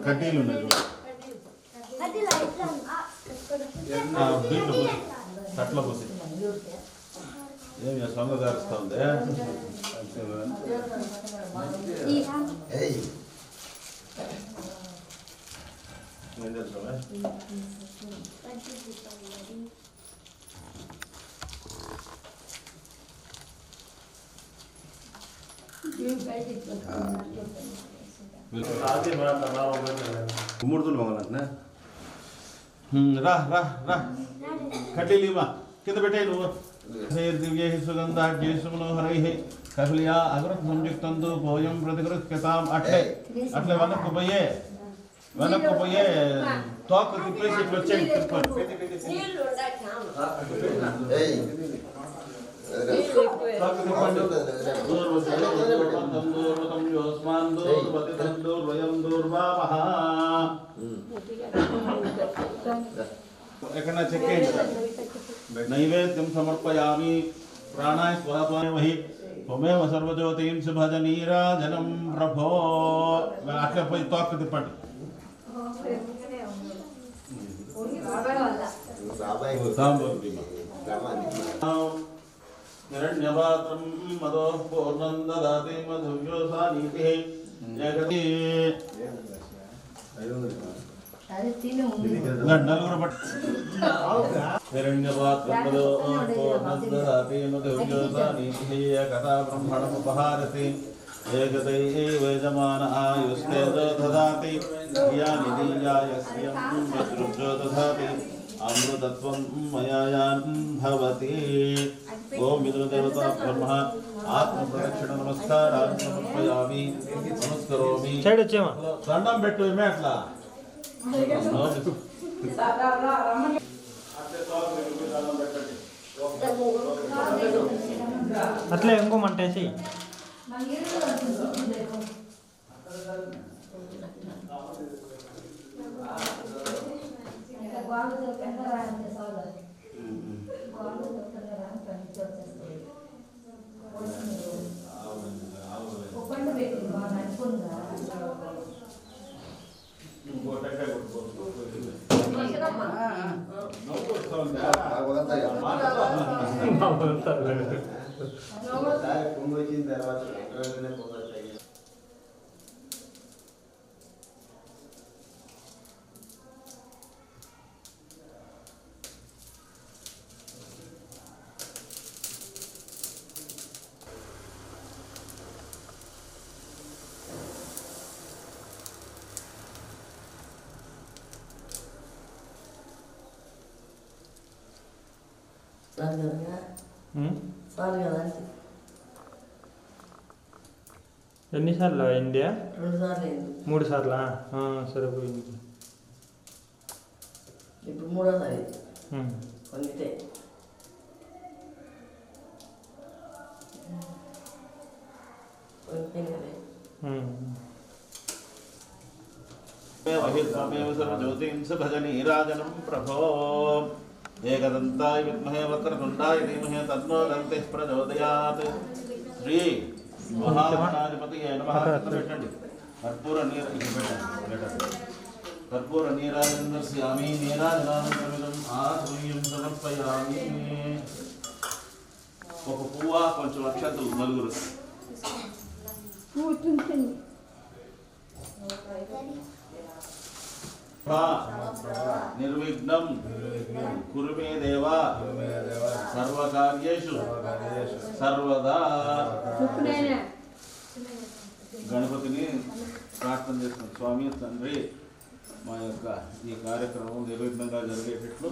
కడ్డీలు ఉన్నాయి కట్ల పోసి ఏం సొంగ జారుస్తా ఉంది ఏం చేస్తావా గుమ్మడుతులు మగలంటే రా రా రా కడ్డీలీమా కింద పెట్టాయి నువ్వు దివ్య సుగంధాఢ్యై సుమనోహరై కఫలియా అగరత్ సంయుక్తంతో పోయం ప్రతిగృహ్యతాం అట్లే అట్లే వెనక్కు పోయే తోక తిప్పేసి ఇట్లా వచ్చేయండి ఎక్కడ చెక్కేయండి నైవేద్యం సమర్పయామి ప్రాణాయ స్వామహి త్వమేవ సర్వజ్యోతింసి భజ నీరాజనం ప్రభో అట్లా పోయి తోక తిప్పండి హిరణ్యపాత్రం మదో పూర్ణం దదాతి మధువ్యోసా నీతి జగతి నలుగురు పట్టు హిరణ్యపాత్రం మదో పూర్ణం దదాతి మధువ్యోసా నీతి కథా బ్రహ్మణముపహారతి ఏకతై వేజమాన ఆయుస్తేజో దదాతి ధియానిధీయాయస్యం యజ్రుజో దదాతి అమృతత్వం మయాయాన్ భవతి ఓం విదురదేవతా బ్రహ్మ ఆత్మప్రదక్షిణ నమస్కారాన్ని సమర్పయామి నమస్కరోమి దండం పెట్టు ఏమే అట్లా అట్లా ఇంకోమంటేసి ఎన్నిసార్లు ఇండియా 3 సార్లా సరిపోయింది ఇప్పుడు 3వ సారి सर्वज्योतिंस भज नीराजनं प्रभो एकदन्ताय विद्महे वक्रतुण्डाय धीमहि तन्नो दन्तिः प्रचोदयात् श्री महागणाधिपतये नमः कर्पूर नीराजनस्यामि नीराजनानन्तरमिदम् आत्मयं समर्पयामि ఒక పువ్వ కొంచెం అక్షంతలు నలుగురు నిర్విఘ్నం కురు మే దేవ సర్వకార్యేషు సర్వదా. గణపతిని ప్రార్థన చేస్తున్నాం. స్వామి తండ్రి మా యొక్క ఈ కార్యక్రమం నిర్విఘ్నంగా జరిగేటట్లు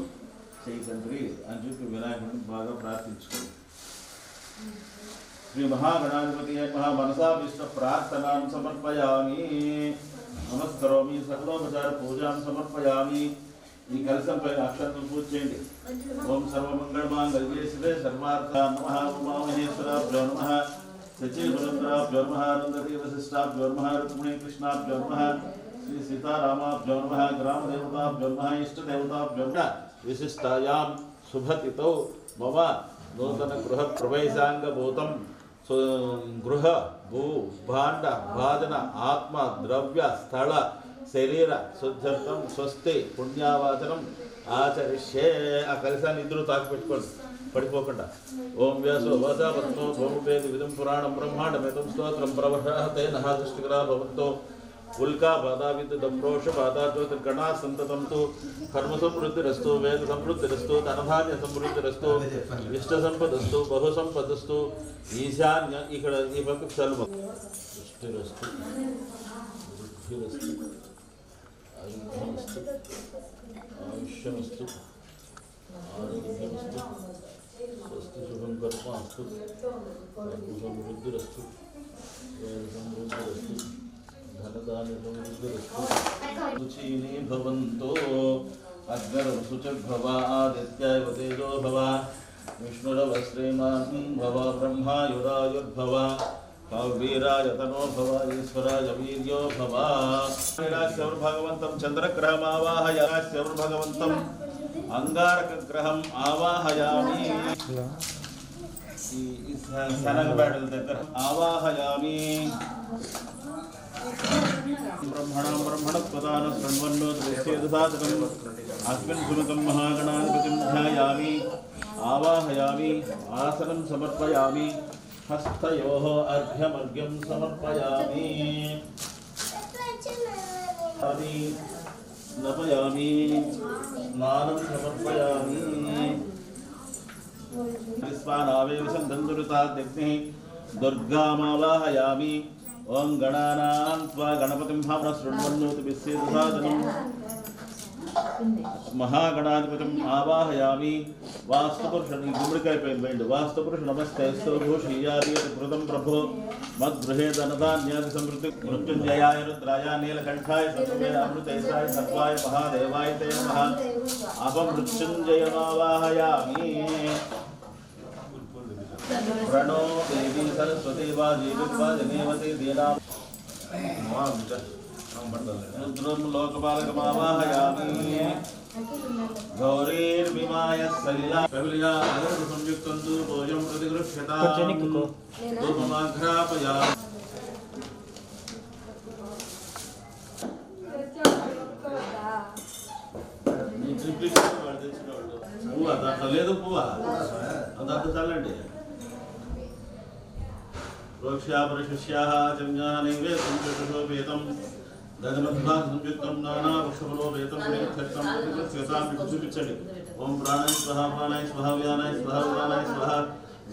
చేయి తండ్రి అని చెప్పి వినాయకుడిని బాగా ప్రార్థించుకోండి. శ్రీ మహాగణాధిపతి మనసాభిష్ట ప్రార్థనాన్ని సమర్పయామి. నమస్కరోమి. సకలోపచార పూజాన్ని సమర్పయామి. ఈ కలశం పైన అక్షంతలు పూజ చేయండి. ఓం సర్వమంగళమాంగళ్యే శివే సర్వార్థాన్ నమః. ఉమామహేశ్వరాభ్యో నమః. సచీవరుద్రాభ్యో నమః. అరుంధతీ వశిష్టాభ్యో నమః. రుక్మిణీ కృష్ణాభ్యో నమః. శ్రీ సీతారామాభ్యో నమః. గ్రామదేవతాభ్యో నమః. ఇష్టదేవతాభ్యో నమః. విశిష్టాయాం శుభతితో మమ నూతన గృహ ప్రవేశాంగభూతం గృహ భూ భాండ భాజన ఆత్మ ద్రవ్య స్థల శరీర శుద్ధ్యర్థం స్వస్తి పుణ్యావాచనం ఆచరిష్యే. ఆ కలిశాన్ని ఇద్దరు తాకి పెట్టుకోండి పడిపోకుండా. ఓం వ్యాసో వాచా పద్మో భూమేది విధం పురాణం బ్రహ్మాండమేతం స్తోత్రం ప్రవహతే నహాదృష్టికరా భవంతో ఉల్కా బాధావిద్ దప్రోష బాధాజ్యోతిర్గణా సంతతంతు కర్మ సమృద్ధిరస్తు వేద సమృద్ధిరస్తు ధనధాన్య సమృద్ధిరస్తు ఇష్ట సంపదస్తు బహు సంపదస్తు ఈశాన్య. ఇక్కడ ఈ పక్క చలువ దృష్టిరస్తు బుద్ధిరస్తు ఆయుధమస్తు ఆయుష్యమస్తు ఆరోగ్యమస్తు స్వస్తి శుభం కర్మాస్తు కర్మ సమృద్ధిరస్తు వేద సమృద్ధిరస్తు ధనదాని సమృద్ధిరస్తు రుచీని భవంతో అగ్రవ శుచిర్భవ ఆదిత్యాయ తేజో భవ విష్ణురవ శ్రీమాన్ భవ బ్రహ్మాయురాయుర్భవ వీరాయతనో భవ ఈశ్వరాయ వీర్యో భవ. భగవంతం చంద్రగ్రహమావాహయ భగవంతం అంగారకగ్రహం ఆవాహయామి. ఈ శనగబేడల దగ్గర ఆవాహయామి. బ్రహ్మణం బ్రహ్మణస్పదాన శృణ్వన్నో దృశ్యేదసాదకం అస్మిన్ సుమకం మహాగణాధిపతిం ధ్యాయామి ఆవాహయామి. ఆసనం సమర్పయామి. హస్తయోః అర్ఘ్యమర్ఘ్యం సమర్పయామి. నపయామి. స్నానం సమర్పయామి. విశ్వానావేశంతందురుతాగ్ని దుర్గామావాహయామి. ఓం గణానాం త్వా గణపతిం శృణ్వన్నోతి విశ్వేదసాదనం మహాగణాధిపతిం ఆవాహయామి. వాస్తుపురుష ఈ గుమ్మడికాయ పైన వేయండి. వాస్తుపురుష నమస్తే స్థూభూషీయాది కృతం ప్రభో మద్గృహే ధనధాన్యాది సమృద్ధి. మృత్యుంజయాయ రుద్రాయ నీలకంఠాయ సర్వే అమృతేశాయ సర్వాయ మహాదేవాయ తే నమః. అపమృత్యుంజయమావాహయామి. ప్రణో దేవీ సరస్వతి వాజీవిత్వా జనేవతి దీనా రుద్రం లోకపాలకమావాహయామి. గౌరీర్విమాయ సలిలా కవిలా సంయుక్తం భోజం ప్రతిగృహ్యతాం ధూమమాఘ్రాపయామి. పువ్వా దాంట్లో లేదు పువ్వా దాంట్లో చల్లండి. ప్రోక్ష్యాపరిశిష్యాః జంజానైవేద్యం చతుషోపేతం దశమధ్వాన్ సంయుక్తం నానా వృక్షఫలోపేతం ప్రేక్షం ప్రతిగృహ్యతాం. మీకు చూపించండి. ఓం ప్రాణాయ స్వహ ప్రాణాయ స్వహ వ్యానాయ స్వహ వ్యానాయ స్వహ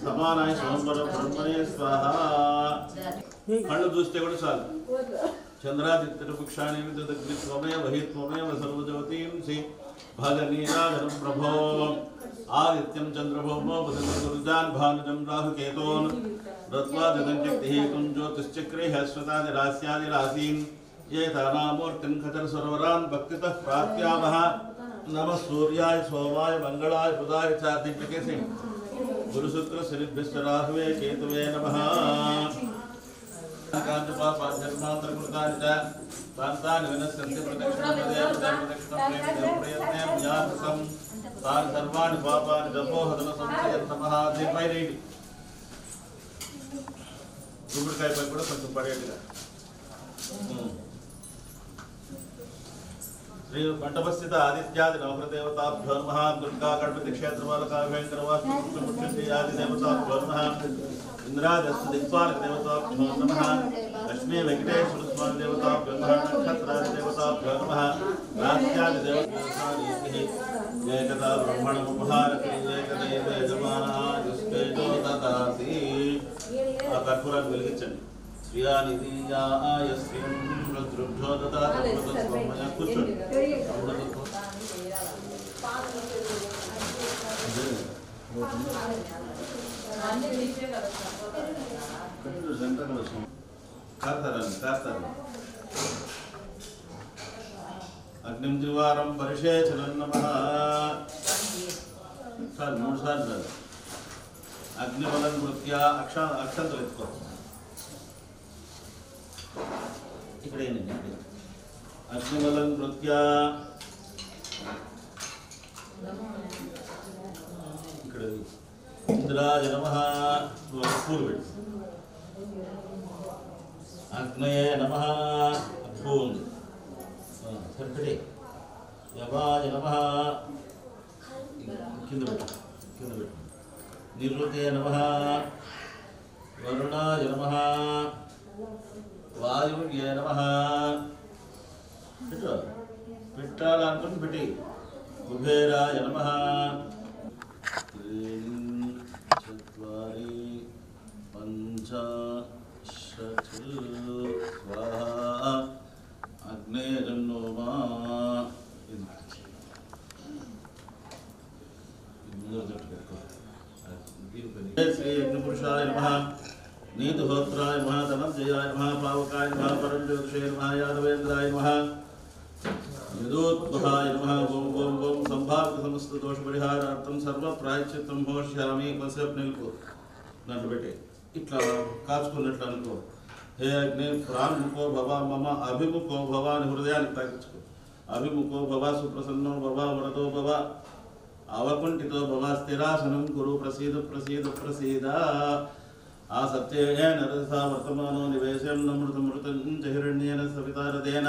సమానాయ సోమర బ్రహ్మణే స్వహ. కళ్ళు చూస్తే కూడా చాలు. చంద్రాదిత్యపుక్షాణి విద్యుద్గ్రిత్వమే వహిత్వమేవ సర్వజ్యోతింసి భజనీరాజనం ప్రభో. ఆదిత్యం చంద్రభౌమో బుధగురుజాన్ భానుజం రాహుకేతోన్ రత్వా జగజ్జక్తిహేతుం జ్యోతిశ్చక్రే హస్వతాది రాస్యాది రాశీన్ ఏతానామూర్తిం ఖచర సరోవరాన్ భక్తితః ప్రాప్యామః. నమః సూర్యాయ సోమాయ మంగళాయ బుధాయ చార్దిక్యకేసి గురుశుక్ర శనిభ్యశ్చ రాహువే కేతువే నమః. కాంతపాపాధర్మాంతరకృతాని చ తాంతాని వినశ్యంతి ప్రదక్షిణం తాని సర్వాణి పాపాని జపోహదన సంశయం నమః. దీనిపై రేడి గుమ్మడికాయపై కూడా కొంచెం పడేట్టుగా. శ్రీ మంటపస్థిత ఆదిత్యాది నవగ్రహదేవతాభ్యో నమః. దుర్గా గణపతి క్షేత్రపాలక వెంకటవాసుదేవతాభ్యో నమః. ఇంద్రాదస్తు దిక్పాలక దేవతాభ్యో నమః. లక్ష్మీ వెంకటేశ్వర స్వామి దేవతాభ్యో నమః. నక్షత్రాది దేవతాభ్యో నమః. రాస్యాది దేవతాభ్యో ఏకదా బ్రహ్మణముపహారతి ఏకదైవ యజమానాయుస్తేజో దదాతి. ఆ కర్పూరాన్ని వెలిగించండి. శ్రియానిధీయాయ శ్రీం రుద్రుభ్యో దదాతి. కూర్చోండి. కాస్తారండి. అగ్నిం త్రివారం పరిషేచనం నమః. సార్ 3 సార్లు సార్. అగ్నిబలం నృత్య అక్షంతలు ఎత్తుకో. ఇక్కడ ఏంటండి అగ్నిబలం నృత్య. ఇక్కడ ఇంద్రాయ నమః. పూలు పెట్టి అగ్నయే నమః. పూలు సరిపడే యవాయ నమః కింద పెట్టు నిరుతే నమః వరుణాయ నమః వాయువ్యే నమః పెట్టు పెట్టాలనుకుని పెట్టి కుబేరాయ నమః చత్వారి పంచ షట్ స్వాహా అగ్నేయజన్నోమా శ్రీ యజ్ఞపురుషాయ నమః నీతిహోత్రాయ నమః ధనంజయాయ నమః పావకాయ నమః పరంజ్యోతిషే నమః యాదవేంద్రాయ నమః యదోద్భవాయ నమః ఓం ఓం ఓం సంభావిత సమస్త దోష పరిహారార్థం సర్వ ప్రాయశ్చిత్తం హోష్యామి కొంతసేపు నిలుపు దాంట్లో పెట్టి ఇట్లా కాచుకున్నట్లు అనుకో. హే అగ్ని ప్రాణముఖో భవ మమ అభిముఖో భవ అని హృదయానికి తాకించుకో. అభిముఖో భవ సుప్రసన్నో భవ వరదో భవ అవకుంఠితో భవ స్థిరాసనం కురు ప్రసీద ప్రసీద ప్రసీద. ఆ సత్యేన రసా వర్తమానో నివేశం నమృతమృతం చ హిరణ్యేన సవితారదేన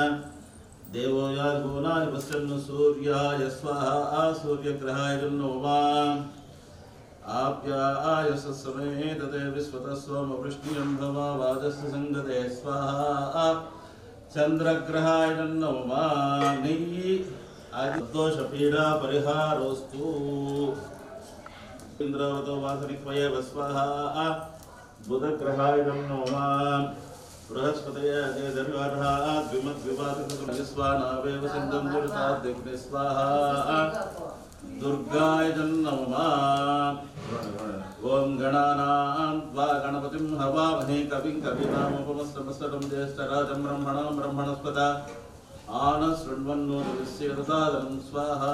దేవో యాగోనాని పశ్చన్న సూర్యాయ స్వాహా సూర్యగ్రహాయ నమః ఆప్యాయస సమేతతే విశ్వతః సోమవృష్ణియం భవ వాజస్య సంగతే స్వాహా చంద్రగ్రహాయ నమః నెయ్యి దోష పీడా పరిహారోస్తు. ఇంద్రవతో వాసనిక్వయే స్వాహా బుధగ్రహాయ నమః బృహస్పతయే అదేదర్వార్హాత్ విమద్వివాదకృతమయస్వానావేవ సంగం దురితాద్యగ్నే స్వాహా దుర్గాయ నమః. ఓం గణానాం త్వా గణపతిం హవామహే కవిం కవీనాముపమస్రవస్తరం జ్యేష్ఠరాజం బ్రహ్మణాం బ్రహ్మణస్పత ఆనశృణ్వన్నోతివిశ్యేదసాదనం స్వాహా.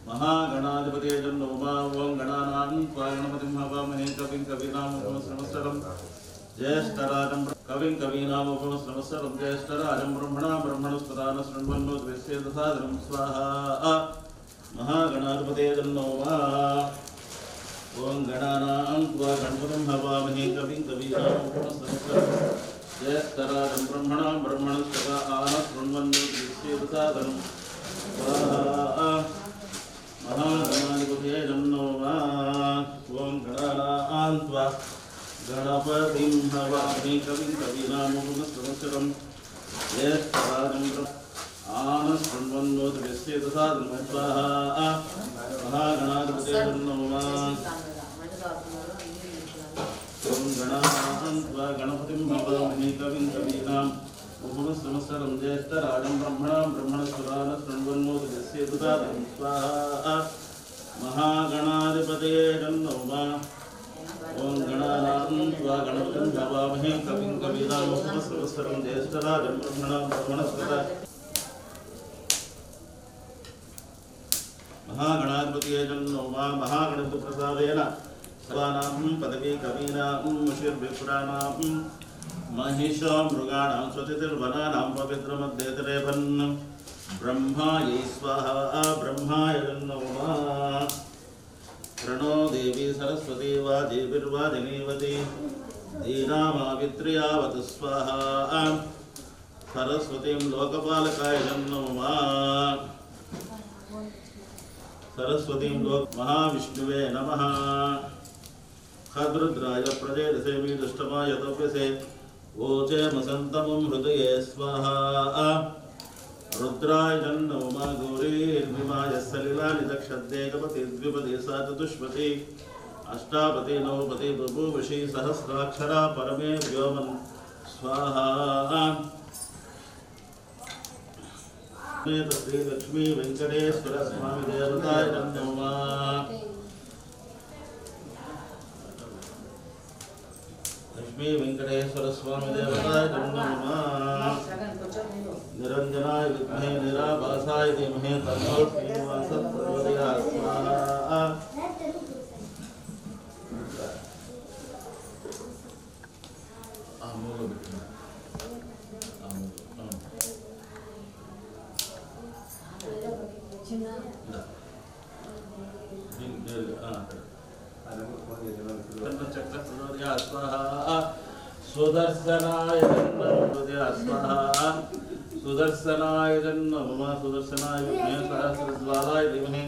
మహాగణాధిపతే నమః. ఓం గణానాం త్వా గణపతిం హవామహే కవిం కవీనాముపమస్రవస్తరం జ్యేష్ఠరాజం కవిం కవీనాముపమస్రవస్తరం జ్యేష్ఠరాజం బ్రహ్మణాం బ్రహ్మణస్పత ఆనశృణ్వన్నోతివిశ్యేదసాదనం స్వాహా. మహాగణాధిపతే నమః. ఓం గణానాం త్వా గణపతిం హవామహే కవిం కవీనాముపమస్రవస్తరం జ్యేష్ఠరాజం బ్రహ్మణాం బ్రహ్మణస్పత ఆనశృణ్వన్నోతివిశ్యేదసాదనం స్వాహా. మహాగణాధిపతే నమః. ఓం గణానాం త్వా గణపతిం హవామహే కవిం కవీనాముపమస్రవస్తరం జ్యేష్ఠరాజం ఆనశృణ్వన్నోతివిశ్యేదసాదనం స్వాహా. మహాగణాధిపతే నమః. ఓం గణానాం త్వా గణపతిం హవామహే కవిం కవీనాముపమస్రవస్తరం జ్యేష్ఠరాజం బ్రహ్మణాం బ్రహ్మణస్పత ఆనశృణ్వన్నోతివిశ్యేదసాదనం స్వాహా. మహాగణాధిపతే నమః. ఓం గణానాం త్వా గణపతిం హవామహే కవిం కవీనాముపమస్రవస్తరం జ్యేష్ఠరాజం బ్రహ్మణాం బ్రహ్మణస్పత మహాగణాధిపతయే నమః. మహాగణపతి ప్రసాదేన సర్వానాం పదవీ కవీనాం ముషిర్విపురాణాం మహిషా మృగాణాం స్వతిర్వనానాం పవిత్రమద్దేతరేభన్ బ్రహ్మాయై స్వాహా. బ్రహ్మాయ నమః. ప్రణో దేవి సరస్వతి వాజేభిర్వాజినీవతి దీనామావిత్ర్యావతు స్వాహా. సరస్వతీం లోకపాలకాయ నమః. సరస్వతీం మహావిష్ణువే నమః. ఖద్రుద్రాయ ప్రజేదసే మీదుష్టమాయ తవ్యసే ఓచేమసంతమం హృదయే స్వాహా. రుద్రాయ నమః. గౌరీర్విమాయ సలిలాని దక్షద్దేకపతి ద్విపది సాచతుష్పతి అష్టాపతి నవపతి బభూవషి సహస్రాక్షరా పరమే వ్యోమన్ స్వాహా. శ్రీ లక్ష్మీ వెంకటేశ్వర స్వామి దేవతాయ నమః. లక్ష్మీ వెంకటేశ్వర స్వామి దేవతాయ నమః. నిరంజనాయ విద్మహే నిరాభాసాయ ధీమహి తన్నో శ్రీనివాసః ప్రచోదయాత్ స్వాహా. సుదర్శనాయ స్వాహా. सुदर्शनाय नमः सुदर्शनाय विद्महे सहस्रज्वालाय धीमहि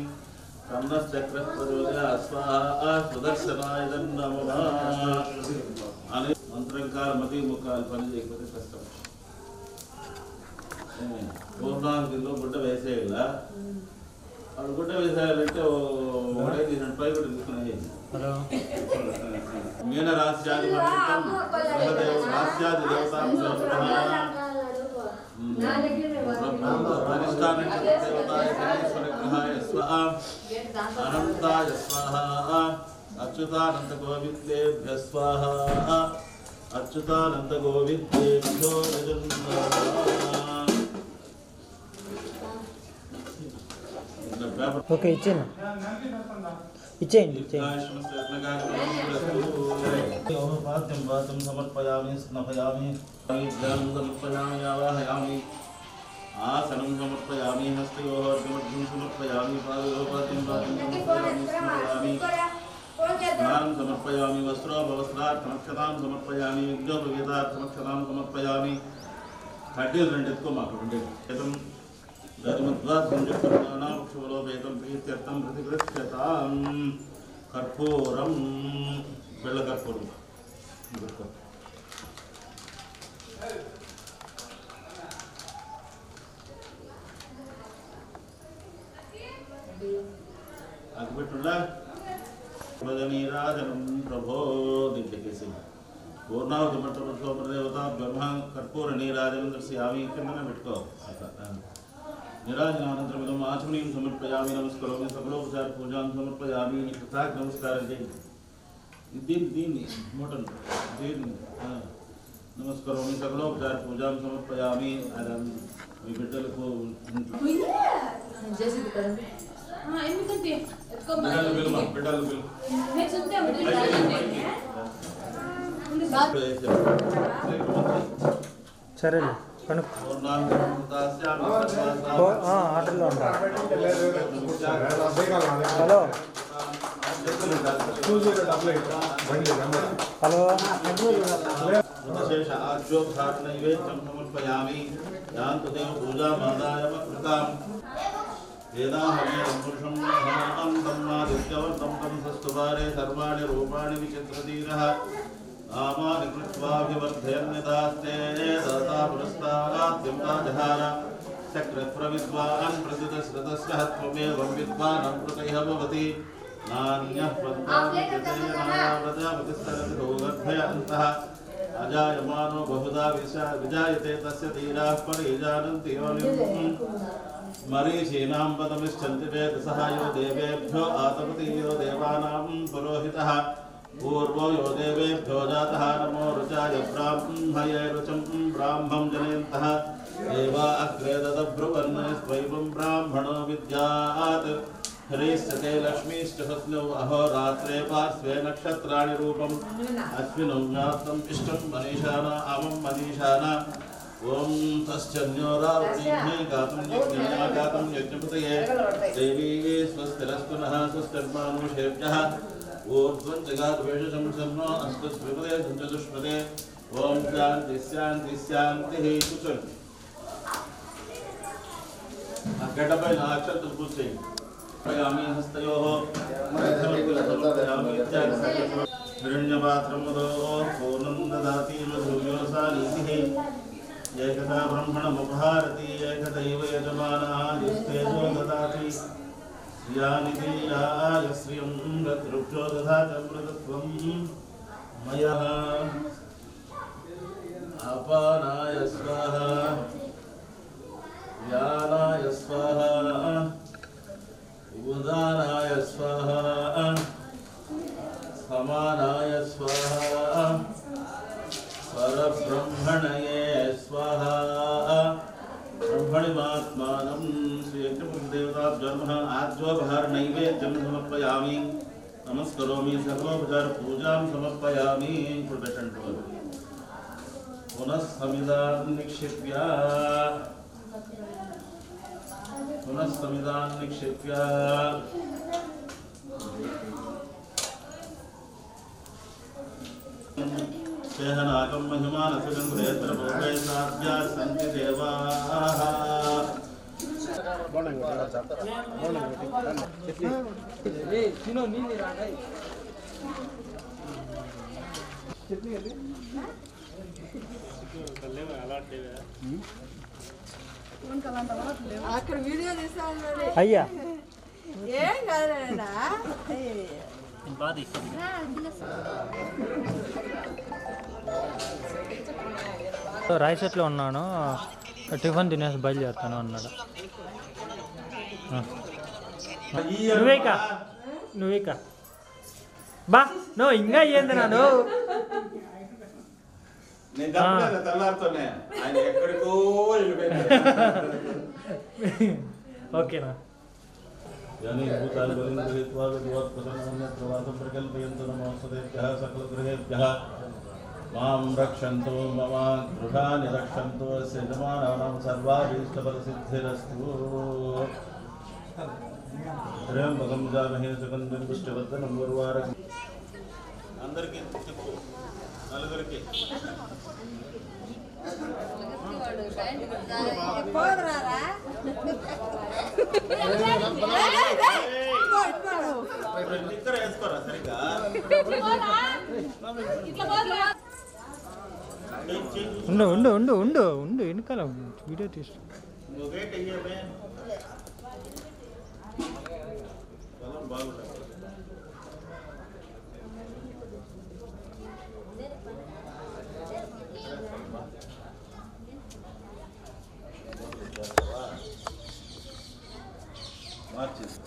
तन्नश्चक्रः प्रचोदयात् स्वाहा सुदर्शनाय नमः अने मंत्रंकार मति मुखाल पని చేయకపోతే కష్టం పూర్ణాంగిలో గుడ్డ వేసేయాల అది గుడ్డ వేసేయాలంటే ఒకటే దీని పై కూడా తీసుకునే హలో మీన రాస్యాది మంత్రం గ్రహదేవ రాస్యాది దేవతాం అధిష్టాన దేవతాయ శనీశ్వర గ్రహాయ స్వాహా అనంతాయ స్వాహా అచ్యుతానంద గోవిందేభ్య స్వాహా అచ్యుతానంద గోవిందేభ్యో ఓకే ఇచ్చేయండి ఇచ్చేయండి పాద్యం పాద్యం సమర్పయామి స్నపయామి ధ్యానం సమర్పయామి ఆవాహయామి ఆసనం సమర్పయామి హస్తయోర్గమధ్యం సమర్పయామి పాదయోపాద్యం పాద్యం సమర్పయామి స్నపయామి స్నానం సమర్పయామి వస్త్రోపవస్త్రార్థమక్షతాం సమర్పయామి విజ్ఞోపవేదార్థమక్షతాం సమర్పయామి కడ్డీలు రెండు ఎత్తుకో మాకు రెండు గరిమద్వాద్యంజుక్తనామక్షవలోపేతం ప్రీత్యర్థం ప్రతిగృహ్యతాం కర్పూరం బెల్ల కర్పూరం అగ్గిపెట్టుండా భజనీరాజనం ప్రభో దిగ్గకేసి పూర్ణావతి మంత్రదేవత బ్రహ్మ కర్పూర నీరాజనం దర్శయామి కిందనే పెట్టుకో నిరాజనానంతరం ఆచమనీయం సమర్పయామి నమస్కరోమి సకలోపచార పూజాం సమర్పయామి కృతాక్ నమస్కారం చేయండి దీన్ని మూటను దీన్ని నమస్కరోమి సకలోపచార పూజాం సమర్పయామి అది మీ బిడ్డలకు బిడ్డలు సరేలే కనుక్కో ఆటల్లో ఉన్నా హలో హలో ఆజ్యోధారణైవేద్యం సమర్పయామి యాంతదేవ పూజామాదాయ కృతాం వేదాహర్యం పురుషం సమర్థం తమ్మాదిత్యవర్తం తం సస్తువారే సర్వాణి రూపాణి విచిత్రధీరః ఆమాని కృత్వాభివర్ధయన్యదాస్తే దాతా పురస్తాద్యంతాజహార చక్రప్రవిద్వాన్ ప్రసిద్ధశ్రుతస్య త్వమేవం విద్వానం కృతైః భవతి నాన్యః ప్రజాపతిస్తరతి గోగర్భయంతః అజాయమానో బహుధా విజాయతే తస్య ధీరాః పరిజానంతి యోనిం మరీచీనాం పదమిశ్చంతి వేదసహాయో దేవేభ్యో ఆతపతీయో దేవానాం పురోహితః పూర్వో యో దేవేభ్యో జాతః నమో రుచాయ బ్రాహ్మయే రుచం బ్రాహ్మం జనయంతః దేవా అగ్రే దదబ్రువన్నస్వైవం బ్రాహ్మణో విద్యాత్ హ్రీశ్చతే లక్ష్మీశ్చ సత్నౌ అహోరాత్రే పార్శ్వే నక్షత్రాణి రూపం అశ్వినౌ జ్ఞాతం ఇష్టం మనీషానా అమం మనీషానా ఓం తశ్చన్యోరావతీమహే గాతం యజ్ఞయా గాతం యజ్ఞపతయే దేవీ స్వస్తిరస్తు నః స్వస్తిర్మానుషేభ్యః ఊర్ధ్వం జగాద్వేషం సన్నో అస్తు స్విపదే సంచతుష్పదే ఓం శాంతి శాంతి శాంతి కూర్చోండి ఆ గడ్డపై నా అక్షంతలు కూర్చేయండి పయామి హస్తయోః హిరణ్యపాత్రముదో పూర్ణం దదాతి మధువ్యోసానీతిః ఏకదా బ్రహ్మణముపహారతి ఏకదైవ యజమానः యుస్తేజో దదాతి శ్రియానిధీయాయ శ్రియం గతృభ్యో దదాతి అమృతత్వం మయా అపానాయ స్వాహా వ్యానాయ స్వాహా ఉదానాయ స్వాహా సమానాయ స్వాహా పరబ్రహ్మణయే స్వాహా బ్రహ్మణిమాత్మానం శ్రీయజ్ఞదేవతాభ్యర్మః ఆజ్యోపహార నైవేద్యం సమర్పయామి నమస్కరోమి సర్వోపచార పూజాం సమర్పయామి ఇప్పుడు పెట్టండి పునఃసమిదాన్ నిక్షిప్య పునఃసమిదాన్ నిక్షిప్య సేహనాగం మహిమానసుగం క్షేత్ర భోగే సాధ్యా సంతి దేవాః. అక్కడ వీడియో తీసాను అయ్యా ఏం కాదు రాయచోట్లో ఉన్నాను, టిఫిన్ తినేసి బయలుదేరుతాను అన్నాడు. నువ్వేకా బా నువ్వు ఇంకా ఏంది నాను నేను తప్పలేదు తెల్లారితోనే ఆయన ఎక్కడికో వెళ్ళిపోయాడు. ఓకేనా यानी भूतानि बलिन्द्रित्वा विद्वत्प्रसन्नप्रवासं प्रकल्पयन्तु नमोऽस्तुतेभ्यः सकलगृहेभ्यः मां रक्षन्तु मम गृहाणि रक्षन्तु अस्य यजमानानां सर्वाभीष्टफलसिद्धिरस्तु त्र्यम्बकं जामहे सुगन्धिं पुष्टिवर्धनं उर्वारुकम् అందరికీ చెప్పు నలుగురికి ఇద్దరు వేసుకోరా సరిగా ఉండు ఉండు ఉండు ఉండు ఉండు వెనకాల వీడియో తీసు బాగుంటుంది. మార్చేసి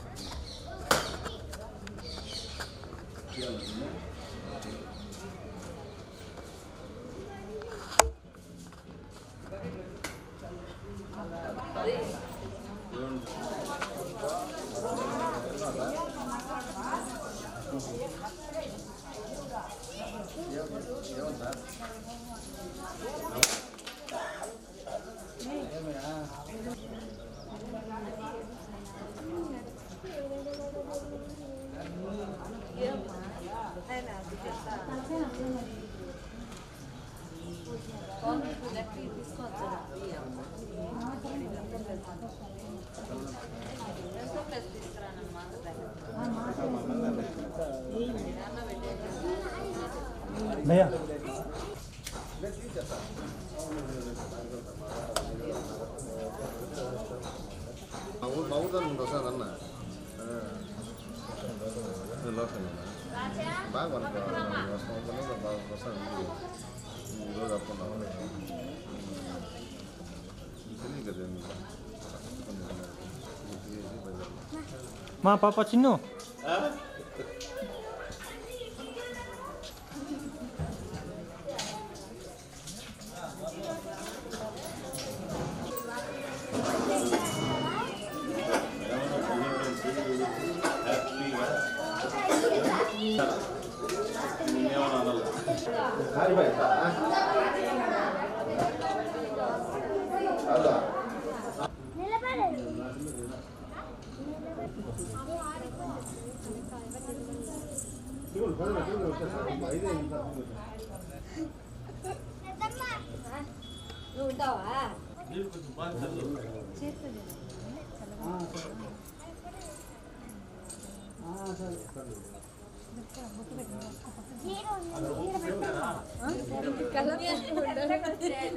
భయ్యా బాగుంటుంది సార్ అన్న బాగా వస్తాను ఈరోజు అప్పుకున్నాము తెలియదు కదా మా పాప చిన్ను నువ్వు ఉంటావా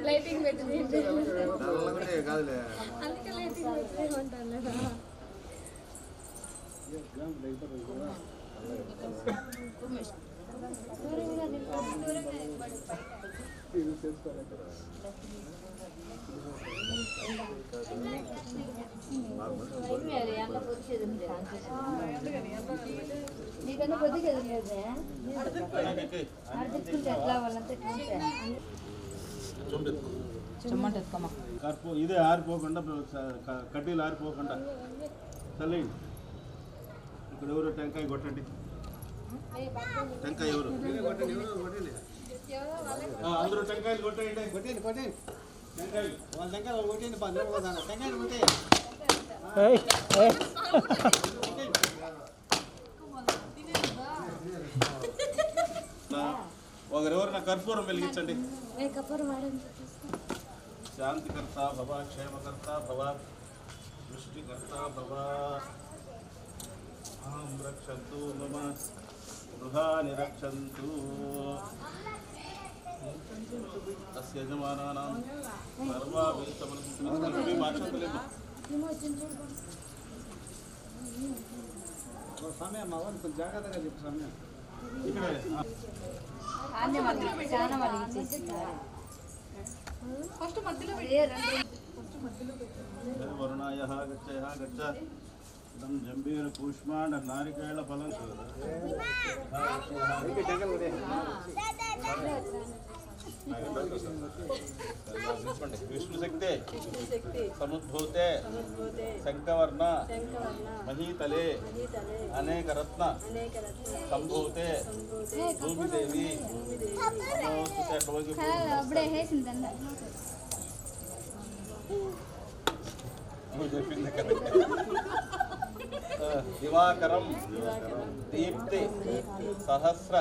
లైటింగ్ పెట్టి కాదులే అందుకే లైటింగ్ పెట్టి ఉంటాను నీకన్నా కొద్దిగా ఎదురులేదే అర్థించుకుంటే ఎట్లా వాళ్ళంతా కర్పూ ఇదే ఆరిపోకుండా కడ్డీలు ఆరిపోకుండా చల్లండి. ఇక్కడ ఎవరు టెంకాయ కొట్టండి. టెంకాయ ఎవరు అందరూ టెంకాయలు కొట్టండి. టెంకాయలు వాళ్ళ టెంకాయలు కొట్టండి. టెంకాయలు కొట్టే ఒకరెవరైనా కర్పూరం వెలిగించండి. కర్పూరం వాడండి. శాంతికర్త భవ, క్షేమకర్త భవ, సృష్టికర్త భవ. అహం రక్షంతు మమ గృహాని రక్షంతు. తస్య యజమానానాం సర్వాభీష్టమనుకుంటున్నాం. మార్చలేము. సమయం అవ్వాలి, కొంచెం జాగ్రత్తగా చెప్పు సమయం. ఇక్కడే వరుణాయ గచ్చ గచ్చ. ఇదం జంబీర కూష్మాండ నారికేళ ఫలం. విష్ణు శక్తే సముద్భూతే శంఖవర్ణ మహీతలే అనేక రత్న సంభూతే భూమిదేవి అప్పుడే వేసిందండ. చెప్పింది దివాకరం దీప్తి సహస్ర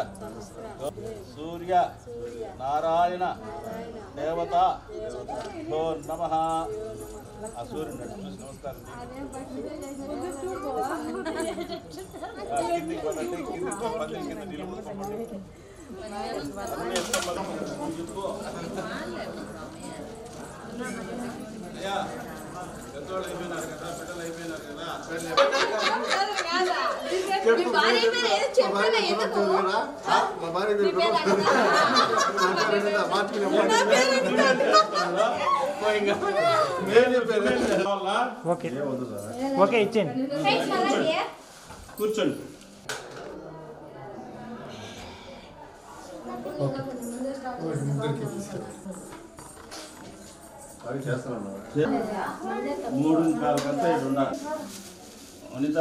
సూర్య నారాయణ దేవత భో నమః. ఆ సూర్యుని చూసి నమస్కారం. కిందికి పడండి, కిందికి పంపండి, కింద నిలుపుకోండి. అయ్యా పెద్దవాళ్ళు అయిపోయినారు కదా, బిడ్డలు అయిపోయినారు కదా. ఓకే ఓకే ఇచ్చేయండి. కూర్చోండి. మూడు కాలకంతా ఇటు ఉండాలి. అనిత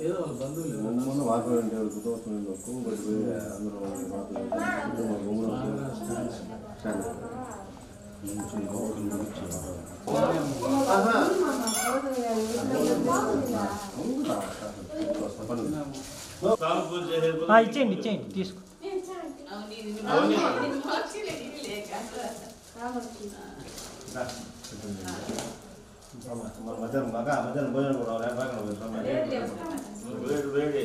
ఏదో వాళ్ళ బంధువులు వాతావరణం ఇచ్చేయండి ఇచ్చేయండి తీసుకో. మధ్యాహ్నం భోజనం కూడా వేడి వేడి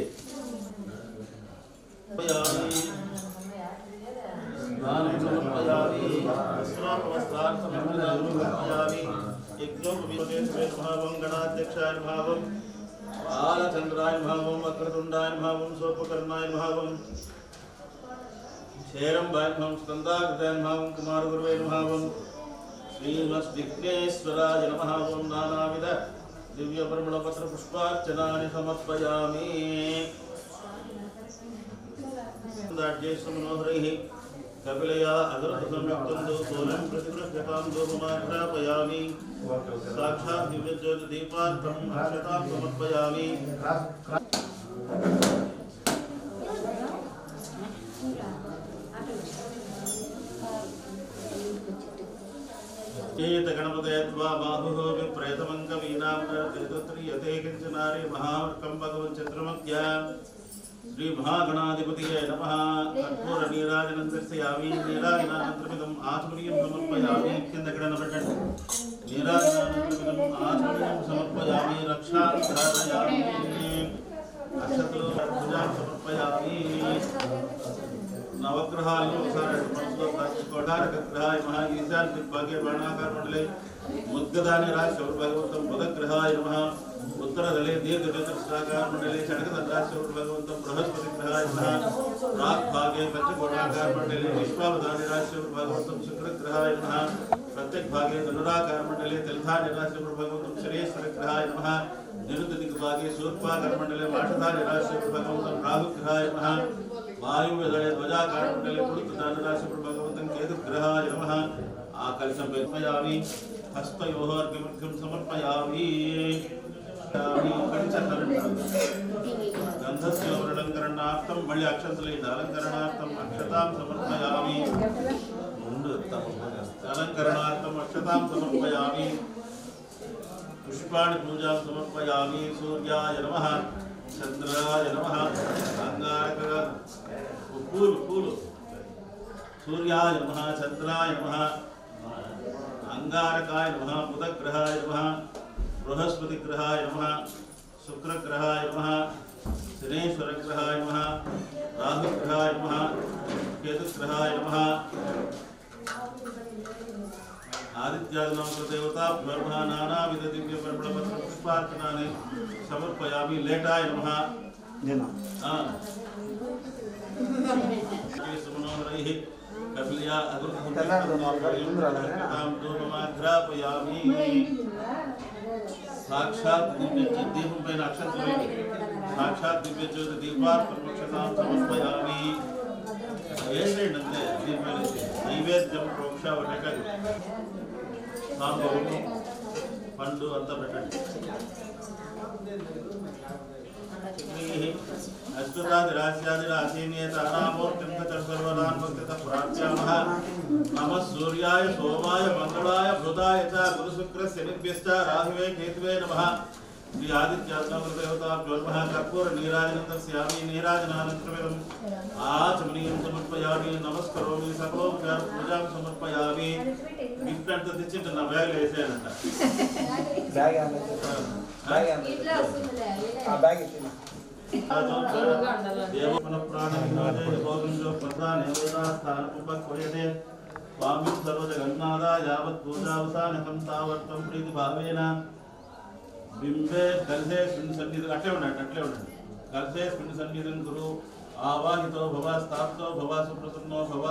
గణాధ్యక్షాయం బాలచంద్రాయం వక్రతుండాయం సోపకర్ణాయం క్షేరంబాయం స్కందాకృతాయం కుమారగురువైం శ్రీమద్విఘ్నేశ్వరాయ నమః. ఓం నానావిధ దివ్య పరిమళపత్ర పుష్పార్చనాని సమర్పయామి. మనోహరైః కపిలయా అగరత సంయుక్తం దోసోలం ప్రతిగృహ్యతాం దోహమాఘ్రాపయామి. సాక్షాత్ దివ్యజ్యోతి దీపార్థం అక్షతాం సమర్పయామి. ఏత గణపతే త్వా బాహుః విప్రేతమంకవీనాం తీర్థత్రియతే కించనారి మహావర్కం భగవన్ చంద్రమధ్య. శ్రీ మహాగణాధిపతియే నమః. కర్పూర నీరాజనం దర్శయామి. నీరాజనానంతరమిదం ఆచమనీయం సమర్పయామి. కింద గణన పెట్టండి. నీరాజనానంతరమిదం ఆచమనీయం సమర్పయామి. రక్షాం ధారయామి. అక్షతలు పూజాం సమర్పయామి. నవగ్రహాలను ఒకసారి మనసులో ప్రార్థించుకోవడానికి గ్రహాయ మహా ఈశాన్ దిగ్భాగ్య బాణాకార మండలే ముద్గదాని రాశి భగవంతం బుధగ్రహాయ నమః. ఉత్తరదలే దీర్ఘచతురస్రాకార మండలే షడ్గదండాశ భగవంతం బృహస్పతి గ్రహాయ నమః. ప్రాగ్భాగే పంచకోణాకార మండలే విశ్వావధాని రాశి భగవంతం శుక్రగ్రహాయ నమః. ప్రత్యగ్భాగే ధనురాకార మండలే తెల్ధాని రాశి భగవంతం శనేశ్వర గ్రహాయ నమః. నిరుద్ధ దిగ్భాగే శూర్పాకార మండలే మాషధాని రాశి భగవంతం రాహుగ్రహాయ నమః. వాయువ్యదళే ధ్వజాకార మండలే పురుషధాని రాశి భగవంతం కేతుగ్రహాయ నమః. ఆ కలశం సమర్పయామి. హస్తయోః అర్ఘ్యం సమర్పయామి. గంధస్య వర్ణం కరణాః अलंकरणार्थं मళ్ళీ అక్షంతలేని अलंकरणार्थं अक्षतां समर्पयामि अलंकरणार्थं अक्षतां समर्पयामि पुष्पाणि पूजां समर्पयामि सूर्याय नमः चंद्राय नमः अंगारक फूल सूर्याय नमः चंद्राय नमः अंगारकाय नमः बुधग्रहाय नमः बृहस्पतिग्रहाय नमः शुक्रग्रहाय नमः शनेश्वरग्रहाय नमः राहुग्रहाय नमः केतुग्रहाय नमः आदित्यादिनां देवताभ्यो नमः नानाविध दिव्य परिमళ पुष्पार्चनानि समर्पयामि लेटाय नमः सुमनोहरैः कपिल्या अगुरुतां धूपमाघ्रापयामि साक्षात् दीपं पैन अक्षंतलेनि साक्षात् दिव्य ज्योति दीपार्पणमक्षतां समर्पयामि नैवेद्यं प्रोक्षा वटकल సాంబవు పండు అంతా పెట్టండి అష్టాది రాజ్యాది రాశీనేత అనామూర్తింత చర్సర్వదాన్ భక్తిత ప్రార్థ్యామః నమః సూర్యాయ సోమాయ మంగళాయ బుధాయ చ గురు శుక్ర శనిభ్యశ్చ రాహువే కేతువే నమః శ్రీ ఆదిత్యాగ్రదేవతాభ్యో నమః కర్పూర నీరాజనం దర్శయామి నీరాజనానంతరమిదం ఆచమనీయం సమర్పయామి నమస్కరోమి సకలోపచార పూజాం సమర్పయామి గిఫ్ట్ అంతా తెచ్చింట నా బ్యాగ్ వేసేయాలంట దేవమన ప్రాణ వినోదే గోవిందో ప్రధాన స్థాన ఉపక్వయతే స్వామి సర్వజగన్నాథ యావత్ పూజావసానకం తావర్తం ప్రీతి భావేన బింబే కలసే సన్నిధి అట్లే ఉండండి కలసే సన్నిధిం గురు ఆవాహితో భవ స్థాప్తో భవ సుప్రసన్నో భవ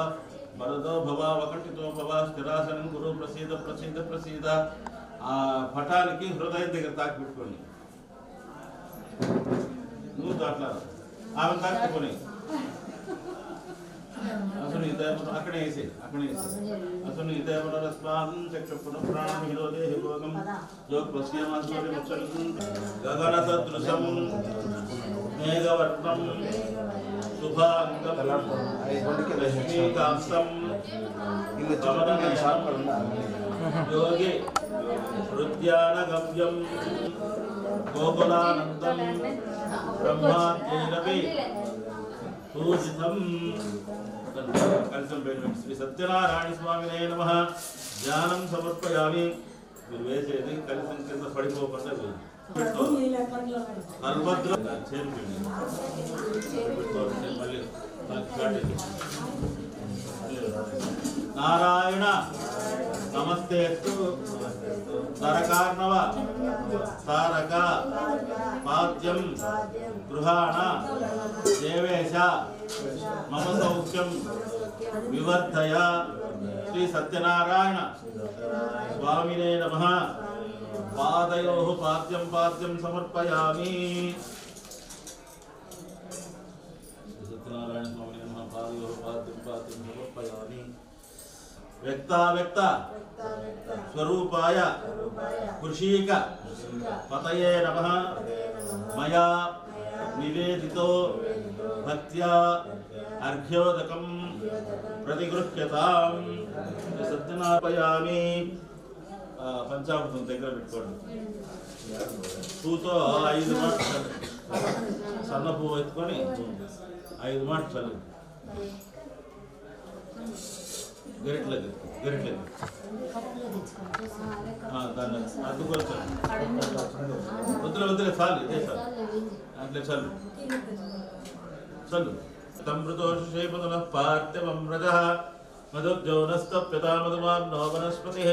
వరదో భవ వకంటితో భవ స్థిరాసనం గురు ప్రసీద ప్రసీద ప్రసీద ఆ పటానికి హృదయం దగ్గర తాకి పెట్టుకోండి నువ్వు అట్లా ఆమె తాకుకొని అసలు అక్కడే వేసి అసలు ఇదే స్వామి చక్షుణ ప్రాణం హిరోదే హిరోగం జోగ్ పశ్యమాస్వరి ముచ్చలు గగన సదృశం మేఘవర్ణం శుభాంగం లక్ష్మీకాంతం యోగి హృద్యానగమ్యం గోకులానందం బ్రహ్మాద్యైరవి పూజితం శ్రీ సత్యనారాయణ స్వామినే నమః ధ్యానం సమర్పయామి మీరు వేసేది కలిసం కింద పడిపోకుండా నారాయణ నమస్తేస్తు తరకార్ణవ తారక పాద్యం గృహాణ దేవేశ మమ సౌఖ్యం వివర్ధయ శ్రీ సత్యనారాయణ స్వామినే నమః పాదయోః పాద్యం సమర్పయామి సత్యనారాయణ స్వామినే నమః పాదయోః పాద్యం సమర్పయామి వ్యక్త స్వరూపాయ కృషీక పతయే నమః మయా నివేదితో భక్త్యా అర్ఘ్యోదకం ప్రతిగృహ్యతాం సత్యనారాయణామి పంచామృతం దగ్గర పెట్టుకోండి పూతో 5 మాటలు సన్న పువ్వు ఎత్తుకొని 5 మాటలు చల్లు గరిట్లకి దాన్ని అద్దుకొచ్చాను వద్దులే చాలు ఇదే చాలు అట్లే చల్లు తమృతోషేపదున పార్థివం రజః మధుజౌనస్తప్యతా మధుమాం నో వనస్పతిః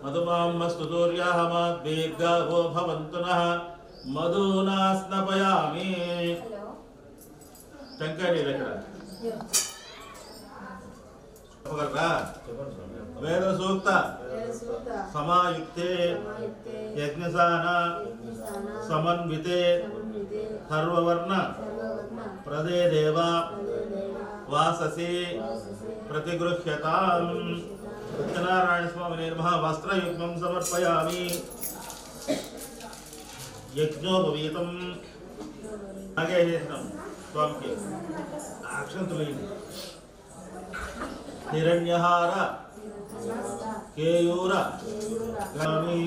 మధుమాం మస్తు దూర్యాః మాద్వీర్గావో భవంతు నః మధునా స్నపయామి టెంకాయ నీళ్ళు ఎక్కడ వేద సూక్త సమాయుక్తే యజ్ఞసాన సమన్వితే సర్వవర్ణ ప్రదే దేవ వాససి ప్రతిగృహ్యతాం సత్యనారాయణ స్వామినే నమః వస్త్రయుగ్మం సమర్పయామి యజ్ఞోపవీతం అలాగే చేసినాం స్వామికి అక్షంతులు హిరణ్యహార కేయూర గామి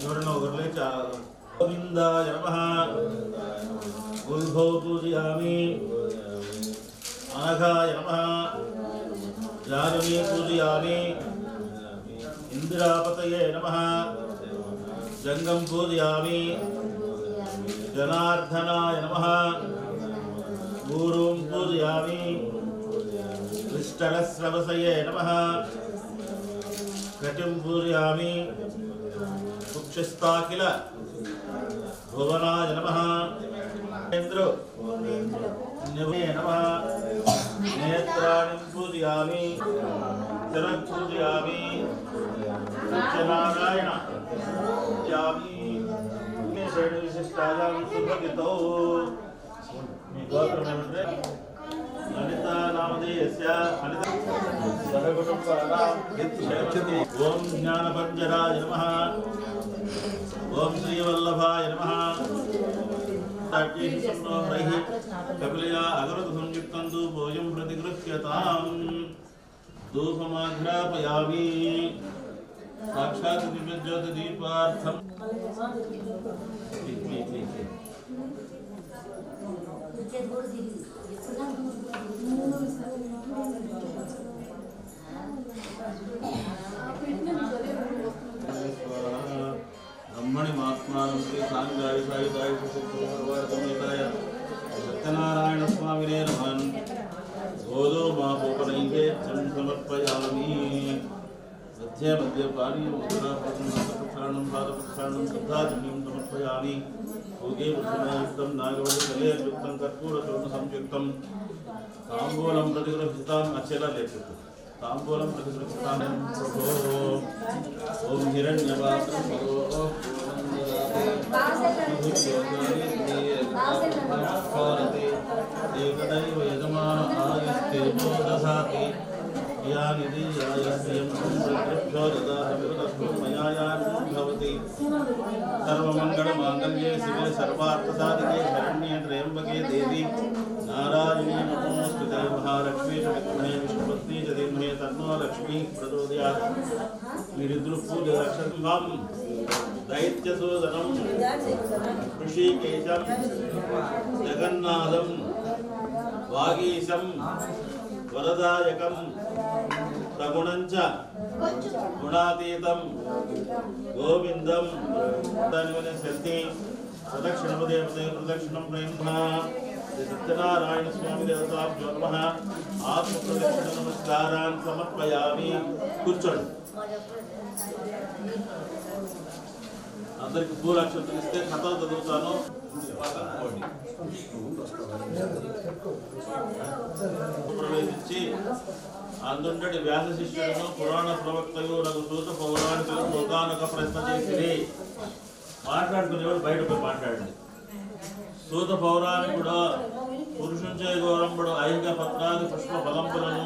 ఎవరన్నా ఒకరు లేచా గోవిందాయ నమః గుల్భౌ పూజయామి అనఘాయ నమః జానవీ పూజయామి ఇందిరాపతయే నమః జంగం పూజయామి జనార్దనాయ నమః గురుం పూజయామి విష్టరస్రవసయే నమః కటిం పూజయామి కుక్షిస్తాకిల భువనాయ నమః ఇంద్రో నివే నమః నేత్రాణి పూజయామి శిరం పూజయామి సత్యనారాయణ పూజయామి శ్రేణి విశిష్టాయాం శుభగితో మీ గోత్రం ఏమంటే లలిత నామధేయస్య లలిత సర్వకుటుంబానాం క్షేమతి. ఓం జ్ఞానపంజరాయ నమః ఓం శ్రీవల్లభాయ నమః కపిలయా అగరత సంయుక్తం భోజం ప్రతిగృహ్యతాం ధూపమాఘ్రాపయామి సాక్షాత్ దివ్యజ్యోతి దీపార్థం బ్రహ్మణి మాత్మానం శ్రీ సాంగాయ సాయుధాయ సత్యనారాయణ స్వామినే నమః గోదో మాపోపనైవేద్యం సమర్పయామి మధ్య మధ్య పానీయం ఉత్తరాపక్షాణం పాదపక్షాణం శుద్ధాచమ్యం సమర్పయామి భోగే వృద్ధయుక్తం నాగవల్లి కలేయుక్తం కర్పూరచూర్ణ సంయుక్తం తాంబూలం ప్రతిగృహితాం అచ్చేలా లేదు తాంబూలం ప్రతిగృహితాం ప్రభో ఓం హిరణ్యపాత్రం ఏకదైవ యజమాన ఆయుస్తే దశాతి సర్వమంగళమాంగళ్యే శివే సర్వార్థసాధికే శరణ్యే త్రయంబకే దేవి నారాయణీ నమోస్తుతే మహాలక్ష్మీ చ విద్మహే విష్ణుపత్ని చ ధీమహి తన్నో లక్ష్మీ ప్రచోదయాత్. మీరిద్దరు పూజ రక్షకం దైత్యసూదనం ఋషికేశం జగన్నాథం వాగీశం వరదాయకం సగుణంచ గుణాతీతం గోవిందం దాని శక్తి ప్రదక్షిణపదేవతే ప్రదక్షిణం ప్రయత్న సత్యనారాయణ స్వామి దేవతాభ్యో నమః ఆత్మ ప్రదక్షిణ నమస్కారాన్ సమర్పయామి. కూర్చోండి. అందరికి పూలక్షత్రం ఇస్తే కథలు చదువుతాను. ప్రవేశించి అందుండటి వ్యాస శిష్యులను పురాణ ప్రవక్తలు నాకు సూత పౌరాణికులు ఒకనొక ప్రశ్న చేసి మాట్లాడుకునేవాడు బయట పోయి మాట్లాడండి. సూత పౌరాణికుడు పురుషుంచే గౌరంబుడు ఐహిక పత్రాది పుష్ప ఫలంబులను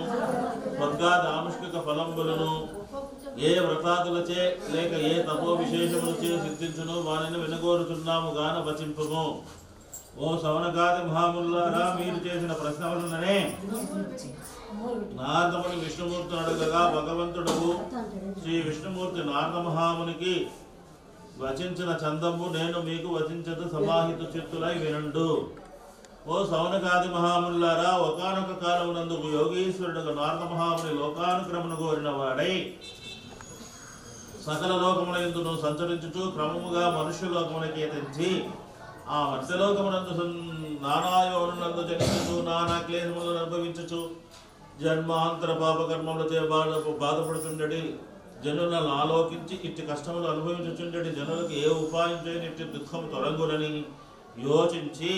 స్వర్గాది ఆముష్మిక ఫలంబులను ఏ వ్రతాదులచే లేక ఏ తపో విశేషములచే సిద్ధించును వానిని వినగోరుతున్నాము గాన వచింపుము. ఓ సవనకాది మహాముల్లారా, మీరు చేసిన ప్రశ్న వలననే నారదముని విష్ణుమూర్తిని అడగగా భగవంతుడు శ్రీ విష్ణుమూర్తి నారద మహామునికి వచించిన చందము నేను మీకు వచించదు సమాహిత చిత్తులై వినండు. ఓ సౌనకాది మహాముల్లారా, ఒకానొక కాలమునందు యోగీశ్వరుడు నారద మహాముని లోకానుక్రమను కోరిన వాడై సకల లోకములందును సంచరించుచు క్రమముగా మనుష్యలోకమునకి తెచ్చి ఆ మత్స్యలోకమునందు నానాయోనులందు జనించుచు నానా క్లేశములను అనుభవించుచు జన్మాంతర పాపకర్మములచే బాధపడుతుండడి జనులను ఆలోకించి ఇట్టి కష్టములు అనుభవించుచుండడి జనులకు ఏ ఉపాయం చేయని ఇట్టి దుఃఖము తొలగులని యోచించి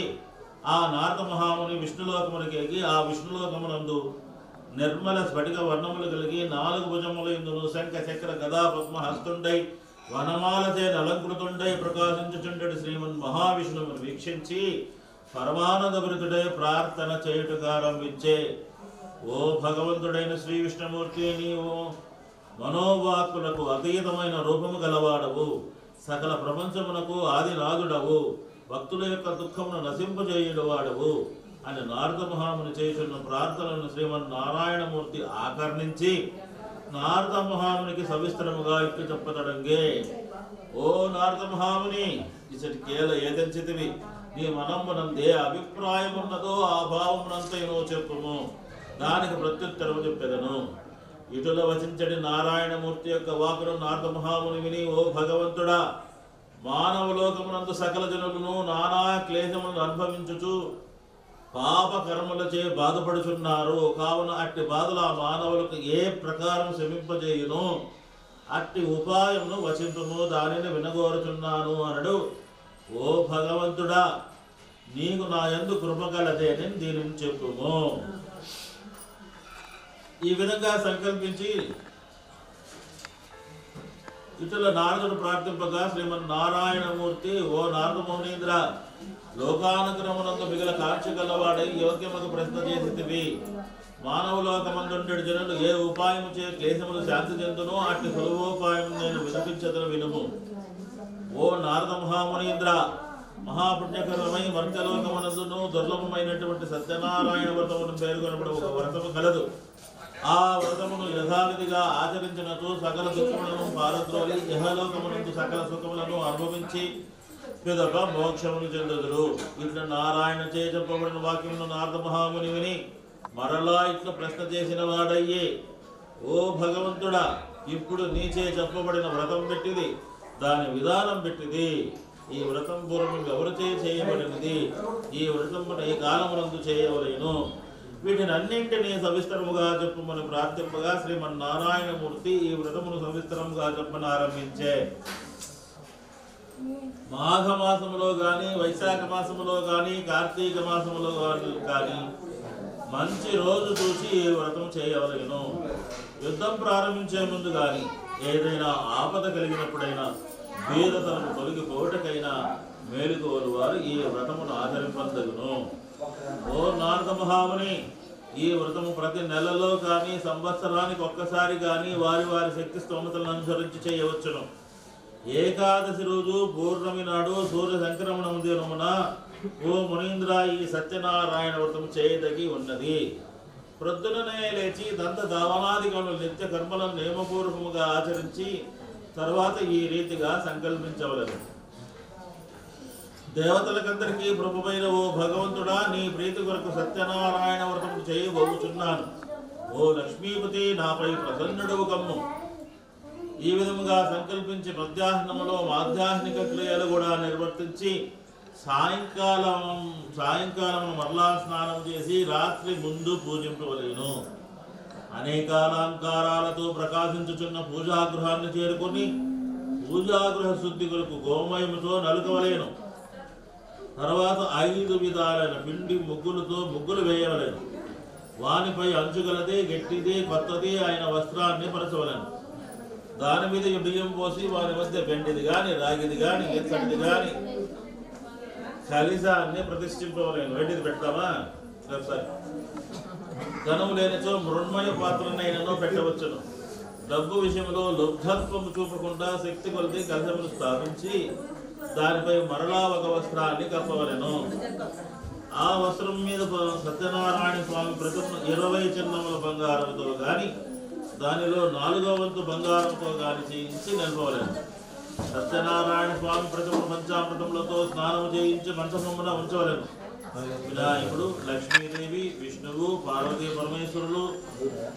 ఆ నారద మహాముని విష్ణులోకమునికి ఎగి ఆ విష్ణులోకమునందు నిర్మల స్ఫటిక వర్ణములు కలిగి 4 భుజముల యందును శంఖ చక్ర గదా పద్మ హస్తుండై వనమాలచే అలంకృతుండై ప్రకాశించుచుండడి శ్రీమన్ మహావిష్ణువును వీక్షించి పరమానందభరితుడై ప్రార్థన చేయుటకారంభించే. ఓ భగవంతుడైన శ్రీ విష్ణుమూర్తి, నీవు మనోవాక్కులకు అతీతమైన రూపము గలవాడవు, సకల ప్రపంచమునకు ఆదినాథుడవు, భక్తుల యొక్క దుఃఖమును నశింపజేయుడు వాడవు అని నారద మహాముని చేస్తున్న ప్రార్థనలను శ్రీమన్నారాయణమూర్తి ఆకర్ణించి నారద మహామునికి సవిస్తరముగా ఇట్లు చెప్పతడంగే. ఓ నారద మహాముని, ఇసటి కేల ఏదంచితివి, నీ మనమ్మునందే అభిప్రాయమున్నదో ఆ భావమునంతైనో చెప్పుము, దానికి ప్రత్యుత్తరము చెప్పెదను. ఇటుల వచించడి నారాయణమూర్తి యొక్క వాకును నారద మహాముని విని, ఓ భగవంతుడా, మానవలోకమునందు సకల జనులను నానా క్లేశములను అనుభవించుచు పాప కర్మలచే బాధపడుచున్నారు. కావున అట్టి బాధలు ఆ మానవులకు ఏ ప్రకారం శమింపజేయును, అట్టి ఉపాయమును వచింపుము, దానిని వినగోరుచున్నాను అనడు. ఓ భగవంతుడా, నీకు నా యందు కృపగలదేని దీనిని చెప్పుము. ఈ విధంగా సంకల్పించి ఇతరుల నారదుడు ప్రార్థింపగా శ్రీమన్నారాయణమూర్తి, ఓ నారద మౌనీంద్ర, లోకానుగ్రహమునందు మిగల కాంక్ష గలవాడై యోగ్యముకు ప్రశ్న చేసితివి. మానవలోకమందుండెడు జనులు ఏ ఉపాయము చే క్లేశములు శాంతి చెందునో అట్టి సులభోపాయం నేను వినిపించదను వినుము. ఓ నారద మహామునీంద్ర, మహాపుణ్యకరమై మర్త్యలోకమునందును దుర్లభమైనటువంటి సత్యనారాయణ వ్రతమును పేర్కొనబడి ఒక వ్రతము కలదు. ఆ వ్రతమును యథావిధిగా ఆచరించినచో సకల దుఃఖములను పారద్రోలి ఇహలోకమునందు సకల సుఖములను అనుభవించి పిదప మోక్షమును చెందుదురు. ఇట్లా నారాయణ చే చెప్పబడిన వాక్యమును నారద మహాముని విని మరలా ఇట్లా ప్రశ్న చేసిన వాడయ్యే. ఓ భగవంతుడా, ఇప్పుడు నీచే చెప్పబడిన వ్రతం పెట్టిది, దాని విధానం పెట్టిది. ఈ వ్రతం పూర్వం ఎవరిచే చేయబడినది, ఈ వ్రతమును ఈ కాలమునందు చేయవలేను. వీటిని అన్నింటినీ సవిస్తరముగా చెప్పుమని ప్రార్థింపగా శ్రీమన్నారాయణమూర్తి ఈ వ్రతమును సవిస్తరముగా చెప్పని ఆరంభించే. మాఘమాసములో కానీ, వైశాఖ మాసములో కానీ, కార్తీక మాసములో కానీ మంచి రోజు చూసి ఈ వ్రతం చేయవలెను. యుద్ధం ప్రారంభించే ముందు కానీ, ఏదైనా ఆపద కలిగినప్పుడైనా, బీదతనము తొలగిపోవటకైనా మేలుకోరు వారు ఈ వ్రతమును ఆచరింపదగును. ఓ నారద మహాముని, ఈ వ్రతము ప్రతి నెలలో కానీ, సంవత్సరానికి ఒక్కసారి కానీ వారి వారి శక్తి స్తోమతలను అనుసరించి చేయవచ్చును. ఏకాదశి రోజు పూర్ణమి నాడు సూర్య సంక్రమణం దినమున ఓ మునీంద్ర ఈ సత్యనారాయణ వ్రతము చేయదగి ఉన్నది. ప్రొద్దుననే లేచి దంత దావనాదిగణులు నిత్య కర్మలను నియమపూర్వకముగా ఆచరించి తర్వాత ఈ రీతిగా సంకల్పించవలెను. దేవతలకందరికీ ప్రభువైన ఓ భగవంతుడా, నీ ప్రీతి కొరకు సత్యనారాయణ వ్రతము చేయబోచున్నాను. ఓ లక్ష్మీపతి, నాపై ప్రసన్నుడవు కమ్ము. ఈ విధముగా సంకల్పించి మధ్యాహ్నములో మాధ్యాహ్నిక క్రియలు కూడా నిర్వర్తించి సాయంకాలం మరలా స్నానం చేసి రాత్రి ముందు పూజింపవలేను. అనేకాలంకారాలతో ప్రకాశించుచున్న పూజాగృహాన్ని చేరుకొని పూజాగృహ శుద్ధి కొరకు గోమయముతో నలుకవలేను. తర్వాత 5 విధాలైన పిండి ముగ్గులతో ముగ్గులు వేయవలేను. వానిపై అంచుగలది, గట్టిది, కొత్తది అయిన వస్త్రాన్ని పరచవలేను. దాని మీద బియ్యం పోసి వారి మధ్య వెండిది కానీ, రాగిది కానీ, ఎత్తడిది కానీ కలిసాన్ని ప్రతిష్ఠింపవలేను. వెండిది పెడతామా? సరే. ధనము లేనిచో మృణ్మయ పాత్రనైనను పెట్టవచ్చును. డబ్బు విషయంలో లుబ్ధత్వము చూపకుండా శక్తి కొలది కలశమును స్థాపించి దానిపై మరలా ఒక వస్త్రాన్ని కప్పవలెను. ఆ వస్త్రం మీద సత్యనారాయణ స్వామి ప్రతిమ 20 చిన్నముల బంగారంతో గాని, దానిలో 4వ వంతు బంగారంతో గాని చేయించి నిలపవలెను. సత్యనారాయణ స్వామి ప్రతిమ పంచామృతములతో స్నానము చేయించి మంచమున ఉంచవలెను. వినాయకుడు, లక్ష్మీదేవి, విష్ణువు, పార్వతీ పరమేశ్వరులు,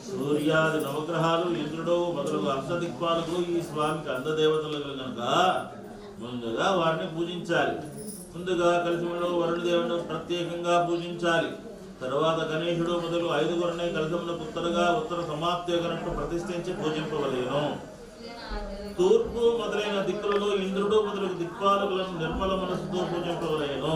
సూర్యాది నవగ్రహాలు, ఇంద్రుడు మొదలగు అష్టదిక్పాలకు ఈ స్వామికి అందదేవతలు కనుక ముందుగా వారిని పూజించాలి. ముందుగా కలశములో వరుణదేవుని ప్రత్యేకంగా పూజించాలి. తర్వాత గణేశుడు మొదలు 5గురిని కలశములకు ఉత్తర సమాప్తి గనట్టు ప్రతిష్ఠించి పూజింపవలేను. తూర్పు మొదలైన దిక్కులలో ఇంద్రుడు మొదలగు దిక్పాలకులను నిర్మల మనసుతో పూజింపవలేను.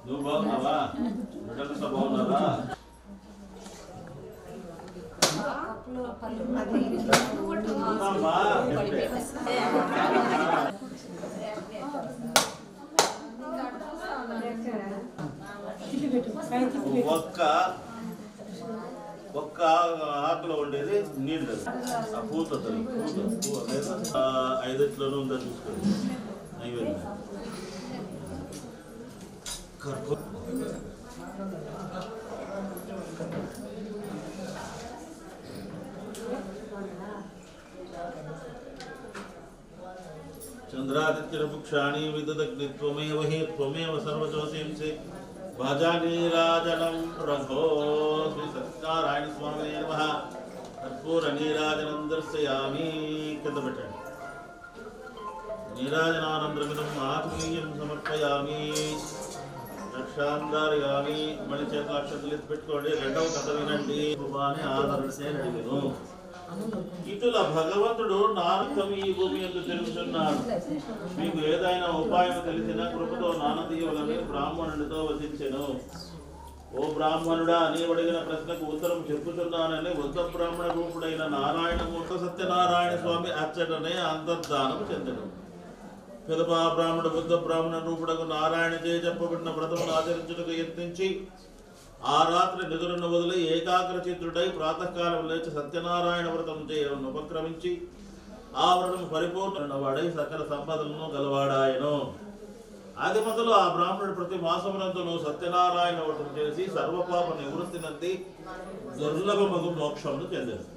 నువ్వు బాగున్నావా? బిడ్డలంతా బాగున్నారా? ఒక్క ఆకులో ఉండేది నీళ్ళు ఆ పూత లేదా 5 ఉందా చూసుకోండి నైవేద్యం चंद्रादित्यपुक्षाणी विदग्नित्वमेव हि त्वमेव सर्वज्योतिंसि भजनीराजनं रघो श्री सत्यनारायण स्वामी नमः कर्पूर नीराजनं दर्शयामि कदबटन नीराजनानंदरमिदं आत्मीयं समर्पयामि रक्षांधारयामि मणिचेतलाक्षतलित పెట్టుకోండి రెండవ కథ వినండి భూమాని ఆదరణసే నడిగను ఇటుల భగవంతుడు నారదం ఈ భూమి యందు తెలుసున్నాడు మీకు ఏదైనా ఉపాయం తెలిసిన కృపతో నానదీయులని బ్రాహ్మణుడితో వసించెను ఓ బ్రాహ్మణుడా నీవు అడిగిన ప్రశ్నకు ఉత్తరం చెప్పుచున్నానని వృద్ధ బ్రాహ్మణ రూపుడైన నారాయణమూర్తి సత్యనారాయణ స్వామి అచ్చటనే అంతర్ధానం చెందను పిదప బ్రాహ్మణ బుద్ధ బ్రాహ్మణ రూపుడకు నారాయణ చే చెప్పబడిన వ్రతమును ఆచరించుటకు యత్నించి ఆ రాత్రి నిదురను వదిలి ఏకాగ్రచిత్రుడై ప్రాతకాలం లేచి సత్యనారాయణ వ్రతం చేయడం ఉపక్రమించి ఆ వ్రతం పరిపూర్ణ వాడై సకల సంపదలను గలవాడాయను ఆది మొదలు ఆ బ్రాహ్మణుడు ప్రతి మాసమునందును సత్యనారాయణ వ్రతం చేసి సర్వపాప నివృత్తి నంది దుర్లభమగు మోక్షమును చెందారు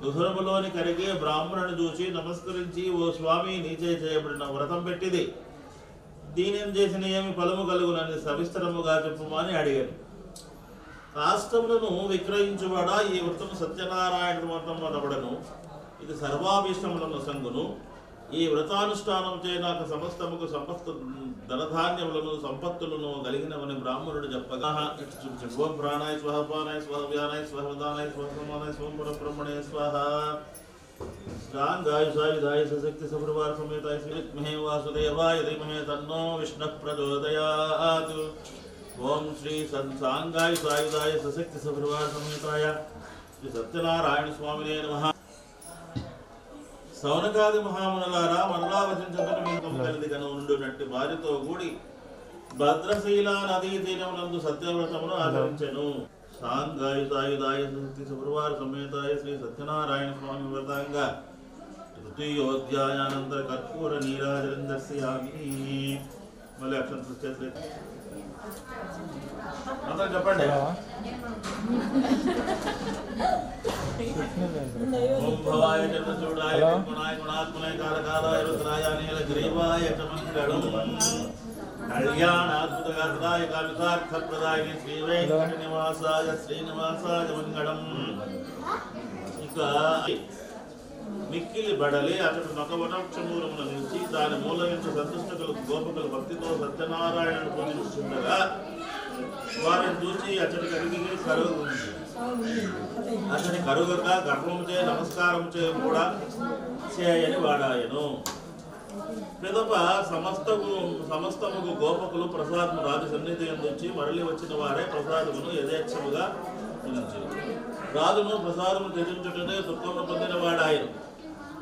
దుహరములోని కరిగే బ్రాహ్మణుని చూసి నమస్కరించి ఓ స్వామి నీచే చేయబడిన వ్రతం పెట్టిది దీనేం చేసిన ఏమి ఫలము కలుగునని సవిస్తరముగా చెప్పుమని అడిగారు రాష్ట్రములను విక్రయించువాడా ఈ వ్రతము సత్యనారాయణ వ్రతం అనబడను ఇది సర్వాభీష్టములను సంగును ఈ వ్రతానుష్ఠానం చే నాకు సమస్తముకు ధనధాన్యములను సంపత్తులను కలిగినవని బ్రాహ్మణుడు చెప్పగా ఓం ప్రాణాయ స్వహ పానాయ స్వహ వ్యానాయ స్వహ ఉదానాయ స్వహ సమానాయ స్వం బ్రహ్మణే స్వహ गायुषायुधाय सशक्ति सपरिवार समेताय श्रीमहे वासुदेवाय धीमहि तन्नो विष्णुः प्रचोदयात् ओम श्री सांगायुषायुधाय सशक्ति सपरिवार समेताय श्री सत्यनारायण स्वामिने नमः సౌనకాది మహామునులారా మనలా వచించబడిన మీకు కలిది కనుండునట్టి వారితో కూడి భద్రశీల నదీ తీరమునందు సత్యవ్రతమును ఆచరించెను సాంగాయుధాయుధాయ సశక్తి సపరివార సమేతాయ శ్రీ సత్యనారాయణ స్వామి వ్రతంగా తృతీయోధ్యాయానంతర కర్పూర నీరాజనం దర్శయామి మళ్ళీ అక్షంతలు చేసి అందరూ చెప్పండి ఓం భవాయ చంద్రచూడాయ గుణాయ గుణాత్మనాయ కాలకాలాయ రుద్రాయ నీలగ్రీవాయ చ మంగళం కళ్యాణాద్భుతగాత్రాయ కామితార్థప్రదాయ శ్రీ వెంకట నివాసాయ శ్రీనివాసాయ మంగళం ఇక మిక్కిలి బడలి అతడు నొకవటక్షమూలమున నుంచి దాని మూలవించు సంతుష్టకులు గోపకులు భక్తితో సత్యనారాయణను పూజిస్తుండగా వారిని చూసి అతడి కరిగి అతని కరుగక గర్వము చే నమస్కారం చే కూడా చేయని వాడాయను పిదప సమస్తముకు గోపకులు ప్రసాదము రాజు సన్నిధి వచ్చి మరలి వచ్చిన వారే ప్రసాదమును యథేచ్ఛముగా తినచ్చు రాజును ప్రసాదము త్యజించుటనే దుఃఖమును పొందిన వాడాయను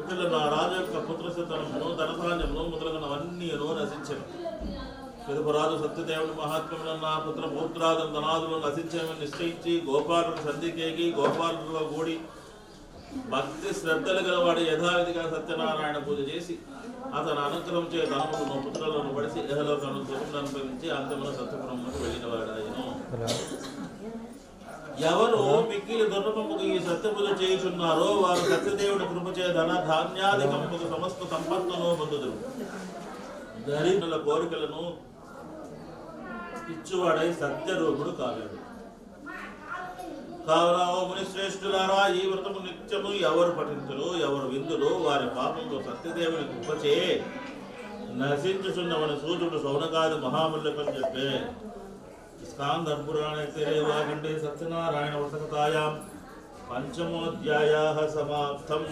ఇట్లా నా రాజు యొక్క పుత్రశతనమును ధనధాన్యమును మొదలగునవన్నీ నశించను పిదపరాజు సత్యదేవుని మహాత్మ్యములన్న పుత్ర పౌత్రాదు ధనాదులను నశించేమని నిశ్చయించి గోపాలుడు సంధికేగి గోపాలుడుగా కూడి భక్తి శ్రద్ధలు గలవాడు యథావిధిగా సత్యనారాయణ పూజ చేసి అతను అనుగ్రహం చే ధనములను పుత్రులను పడిసి యహలోకను సుఖం అనుభవించి అంతమున సత్యపురమునకు వెళ్ళిన వాడాయను ఎవరు మిక్కిలి దుర్లభముకు ఈ సత్యపూజ చేయుచున్నారో వారు సత్యదేవుని కృపచే ధన ధాన్యాధికముకు సమస్త సంపత్తును పొందుదురు దరిద్రుల కోరికలను ఇచ్చువాడై సత్యరూపుడు కాలేడు కావున ఓ ముని శ్రేష్ఠులారా ఈ వ్రతము నిత్యము ఎవరు పఠించులు ఎవరు విందులు వారి పాపంలో సత్యదేవుని కృపచే నశించుచున్నవని సూర్యుడు సౌనకాది మహాముల్యకని చెప్పే స్కాంద పురాణే తెరేవాగండే సత్యనారాయణ వ్రతకథాయాం పంచమోధ్యాయాః సమాప్తం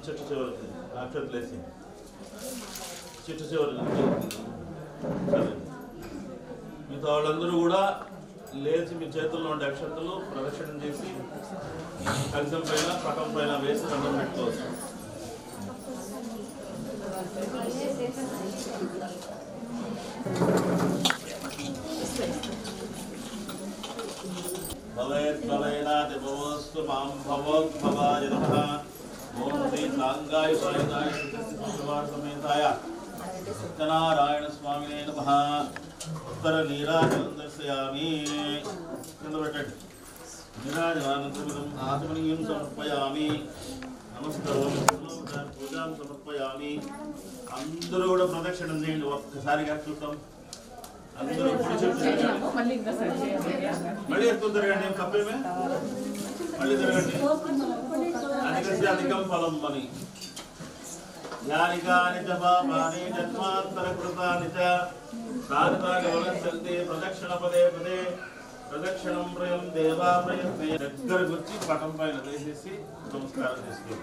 చిట్ట చివరికి అక్షరలేసి చిట్ట చివరికి మిగతా వాళ్ళందరూ కూడా లేచి మీ చేతుల్లో ఉండే అక్షంతలు ప్రదక్షిణం చేసి కలశం పైన పటం పైన వేసి దండం పెట్టుకోవచ్చు. భవేద్భవేనాదిభవస్తు మాం భవోద్భవాయ నమః. ఓం శ్రీ సాంగాయ సాయుధాయ సమేతాయ సత్యనారాయణ స్వామినే నమః. ఉత్తర నీరాజనం దర్శయామి. కింద పెట్టండి. నీరాజనానంతరం ఆచమనీయం సమర్పయామి. నమస్కారం పూజాం సమర్పయామి. అందరూ కూడా ప్రదక్షిణం చేయండి. ఒక్కసారిగా చూద్దాం. అందరూ ఇప్పుడు చెప్తారు. మళ్ళీ ఎక్కువ తిరగండి. ఏం తప్పేమే. మళ్ళీ తిరగండి. అధికస్య అధికం ఫలం అని. యాని కాని చ పాపాని జన్మాంతర కృతాని చ సాధనాని వలసంతే ప్రదక్షిణ పదే పదే ప్రదక్షిణం ప్రయం దేవా ప్రయత్నే. దగ్గరకు వచ్చి పటం పైన వేసేసి నమస్కారం చేసుకోండి.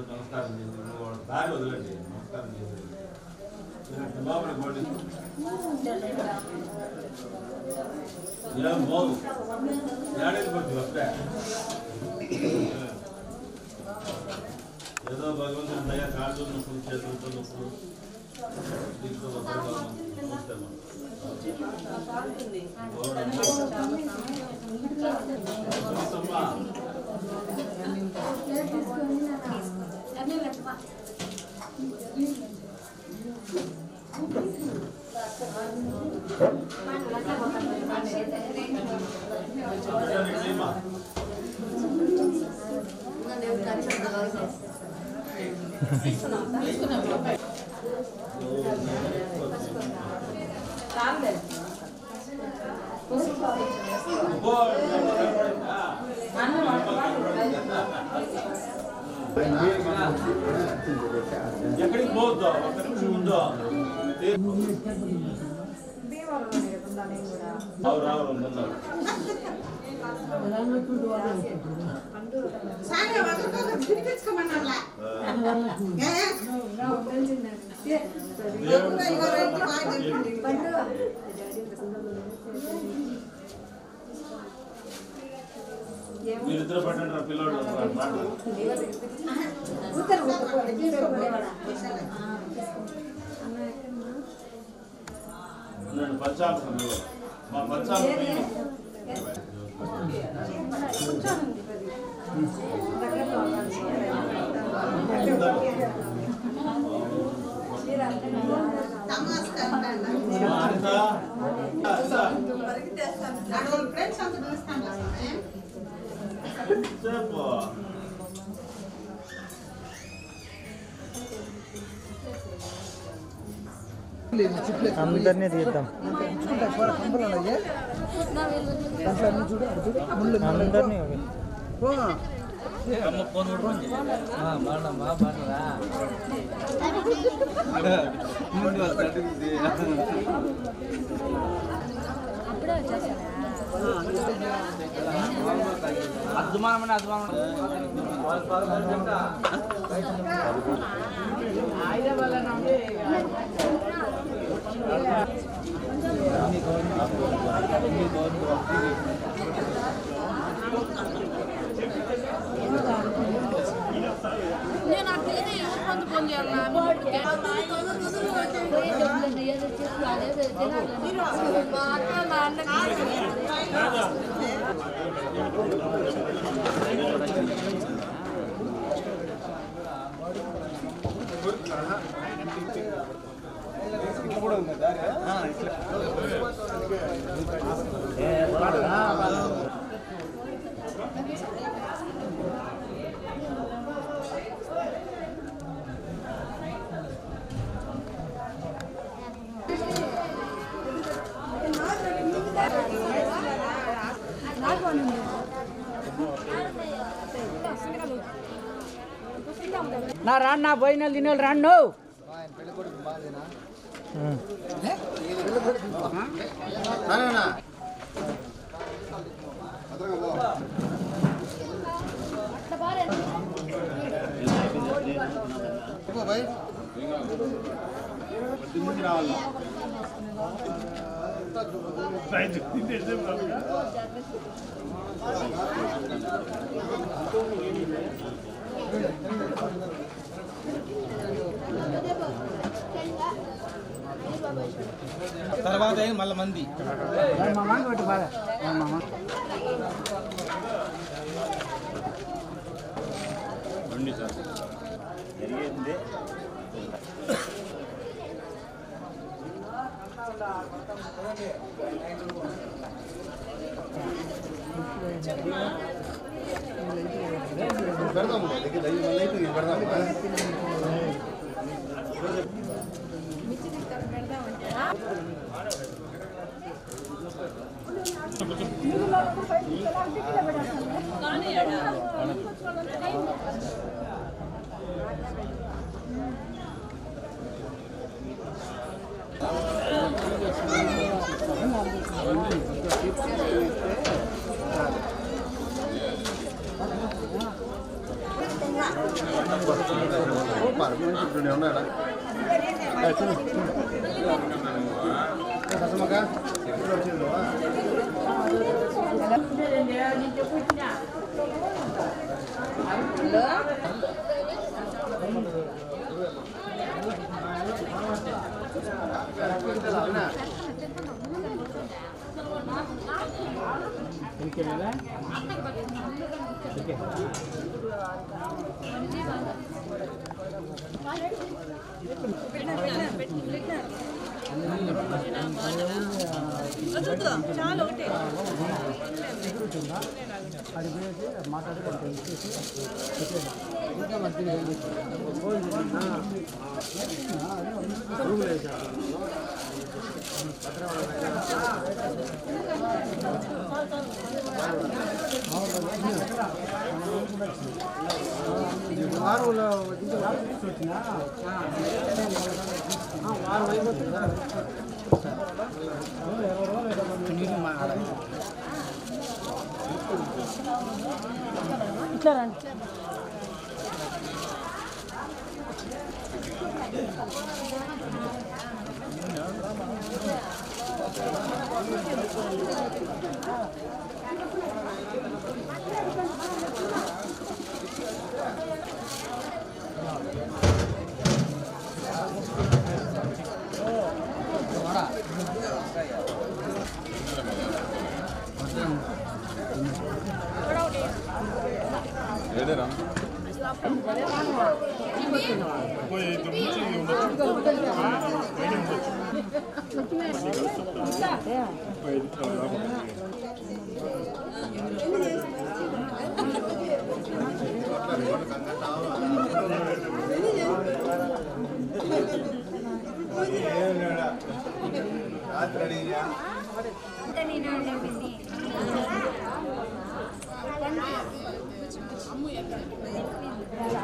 నమస్కారం చేయండి. దారి వదలండి. నమస్కారం చేయండి. లోపలికి పోండి. ఏం బాగు ఏడాది కొద్ది వస్తే ఏదో భగవంతుని దయ కాళ్ళు నొప్పులు చేతులతో నొప్పులు దీంతో ఎక్కడికి పోద్దాం. ఒక్క నిమిషం ఉందో రావు మీరిద్దరు పట్టండి రా పిల్లలు. పంచాంగం మా పంచాంగం అందరినీ తీద్దాం. అందరినీ అద్దుమానం అద్దుమానం నేను అట్లనే ఎవరు ఫోన్ కూడా ఉంది దారి. నా రాను నా భోజనాలు తినేవాళ్ళు రాను నువ్వు తర్వాత మళ్ళీ మంది జరిగింది చాలా ఒకటే ఇట్లా రండి.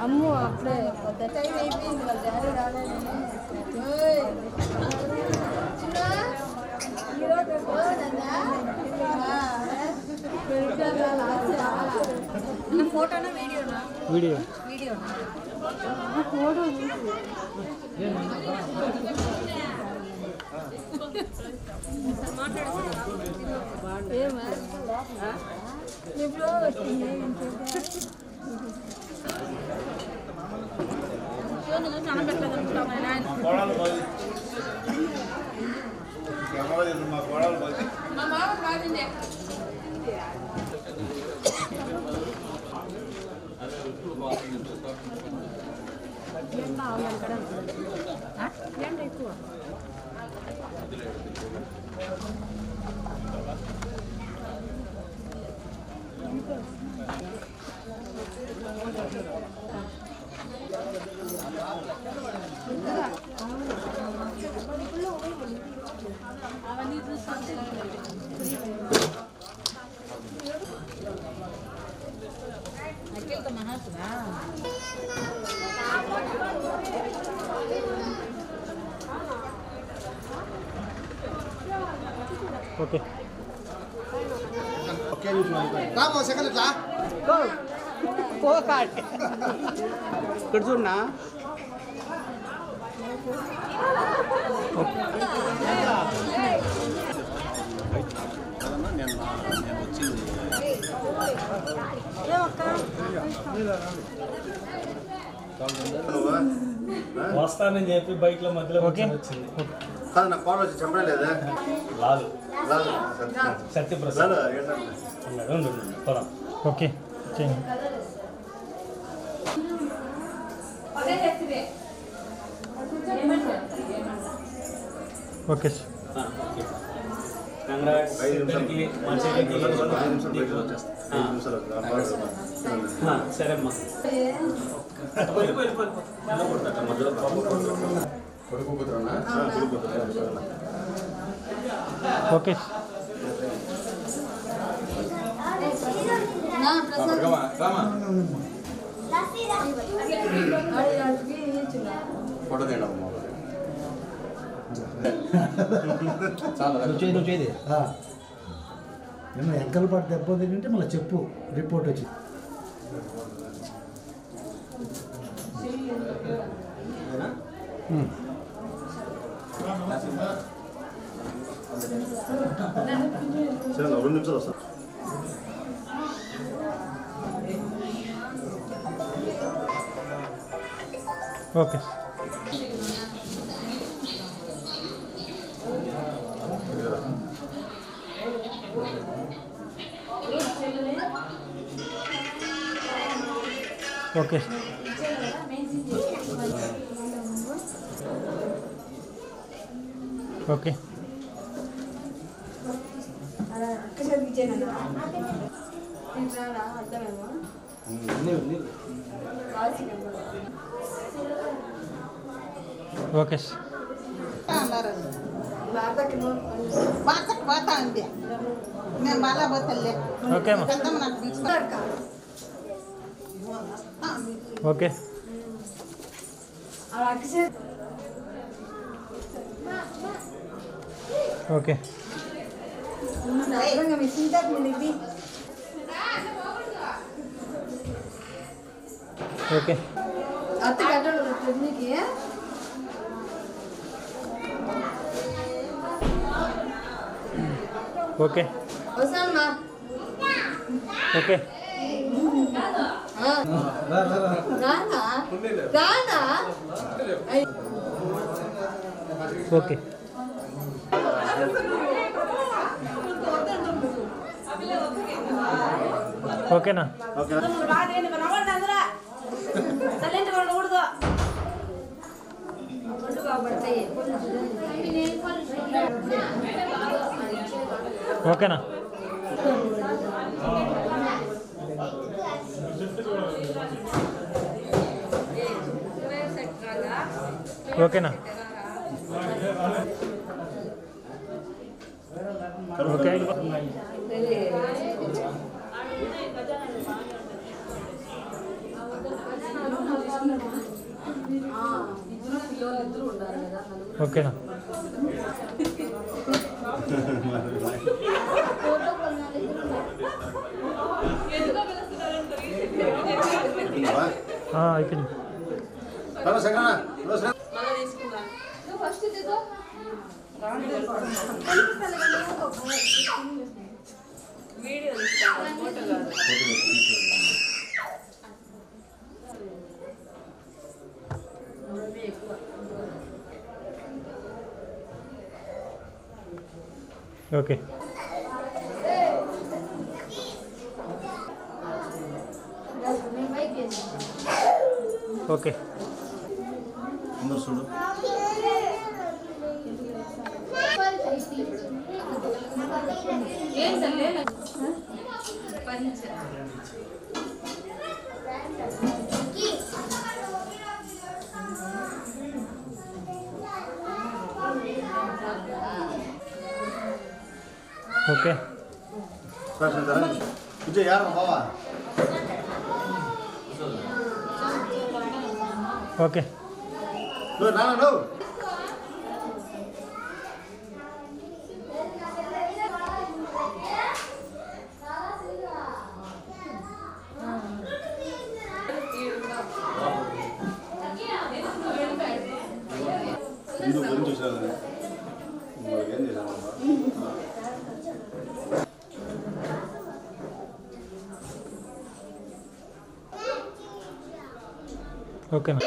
అమ్ము అప్పుడే పెద్ద టైం అయిపోయింది వాళ్ళ డాడీ రాలేదు ఫోటోనా వీడియోనా వీడియో వీడియోనా ఫోటో ఏమా ఎప్పుడో వచ్చింది మా మామ బాగుండే ఎక్కువ అవన్నీ చూస్తాను ఓకే రామో సెకండ్ ఇట్లా పోకాట్ ఇక్కడ చూడనా వస్తానని చెప్పి బైక్లో మధ్యలో వచ్చింది. కాదు నాకు కాల్ వచ్చి చెప్పలేదా లాలు రాదు సత్యప్రసాద్ పోదాం. ఓకే చేయండి. Okay sir. కంగ్రాట్స్ ఇద్దరికి మా చెల్లికి. సరేమ్మా ఓకే ఫోటో తీయండి నువ్వు చేది ఏమన్నా ఎంకల పాటు దెబ్బ తింటే మళ్ళీ చెప్పు రిపోర్ట్ వచ్చి సరే 2 నిమిషాలు వస్తాను ఓకే ఓకే ఓకే ఓకే పోతా అండి నేను బాగా పోతాలే ఓకే అమ్మా పెద్దమ్మ నాకు పిలుచుకో okay okay okay okay okay okay ఓకేనా ఓకేనా ఓకేనా ఓకే ఓకేనా అయిపోయింది ఓకే ఓకే చూడు ఓకే విజయ్ యారు బావా ఓకే నాన్న వచ్చాను ఏం చేశామమ్మా ఓకేనా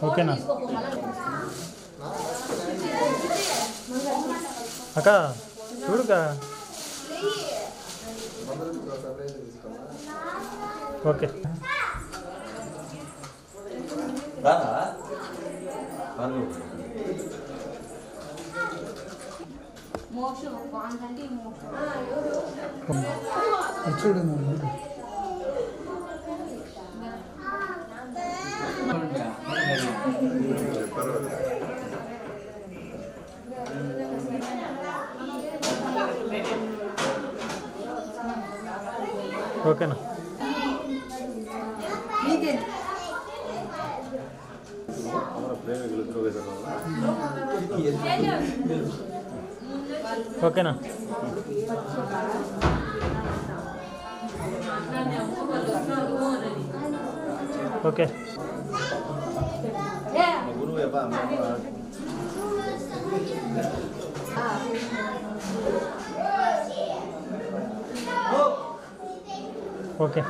ఓకేనా అక్క చూడుకా ఓకే చూడండి ఓకేనా ఓకేనా ఓకే గురువు ఎప్ప okay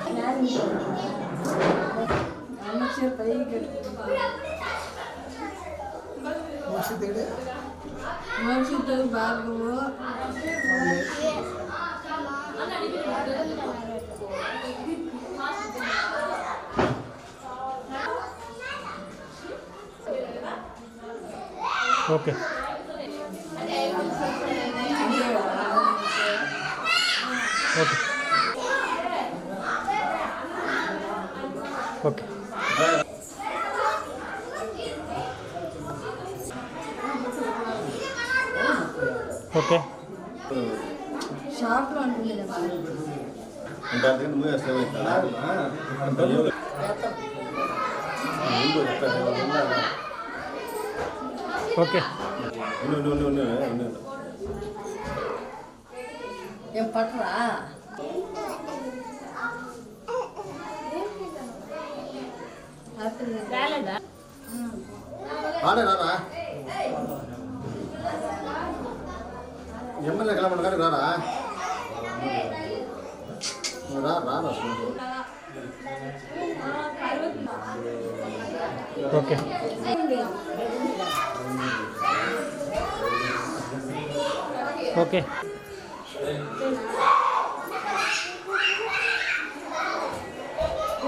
okay okay okay okay షాప్లో ఉండలేదు అంటే అందుకని నువ్వే అసలు ఓకే ఏం పట్టరా ఆడే రారా ఎమ్మెల్యే కలపండి కానీ రారా రారా okay okay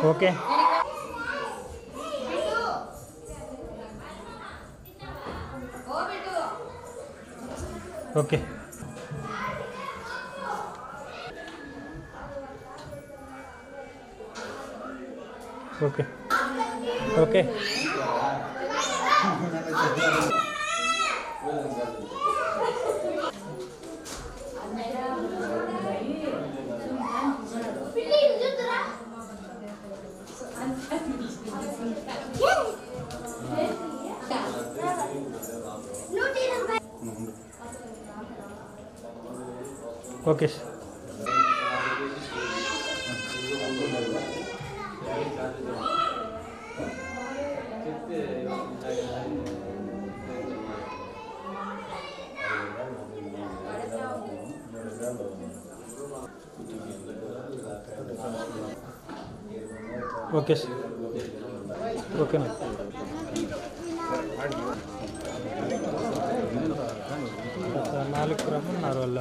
okay okay okay okay okay okay ఓకేనా నాలుగు రమ్మన్నారు వల్ల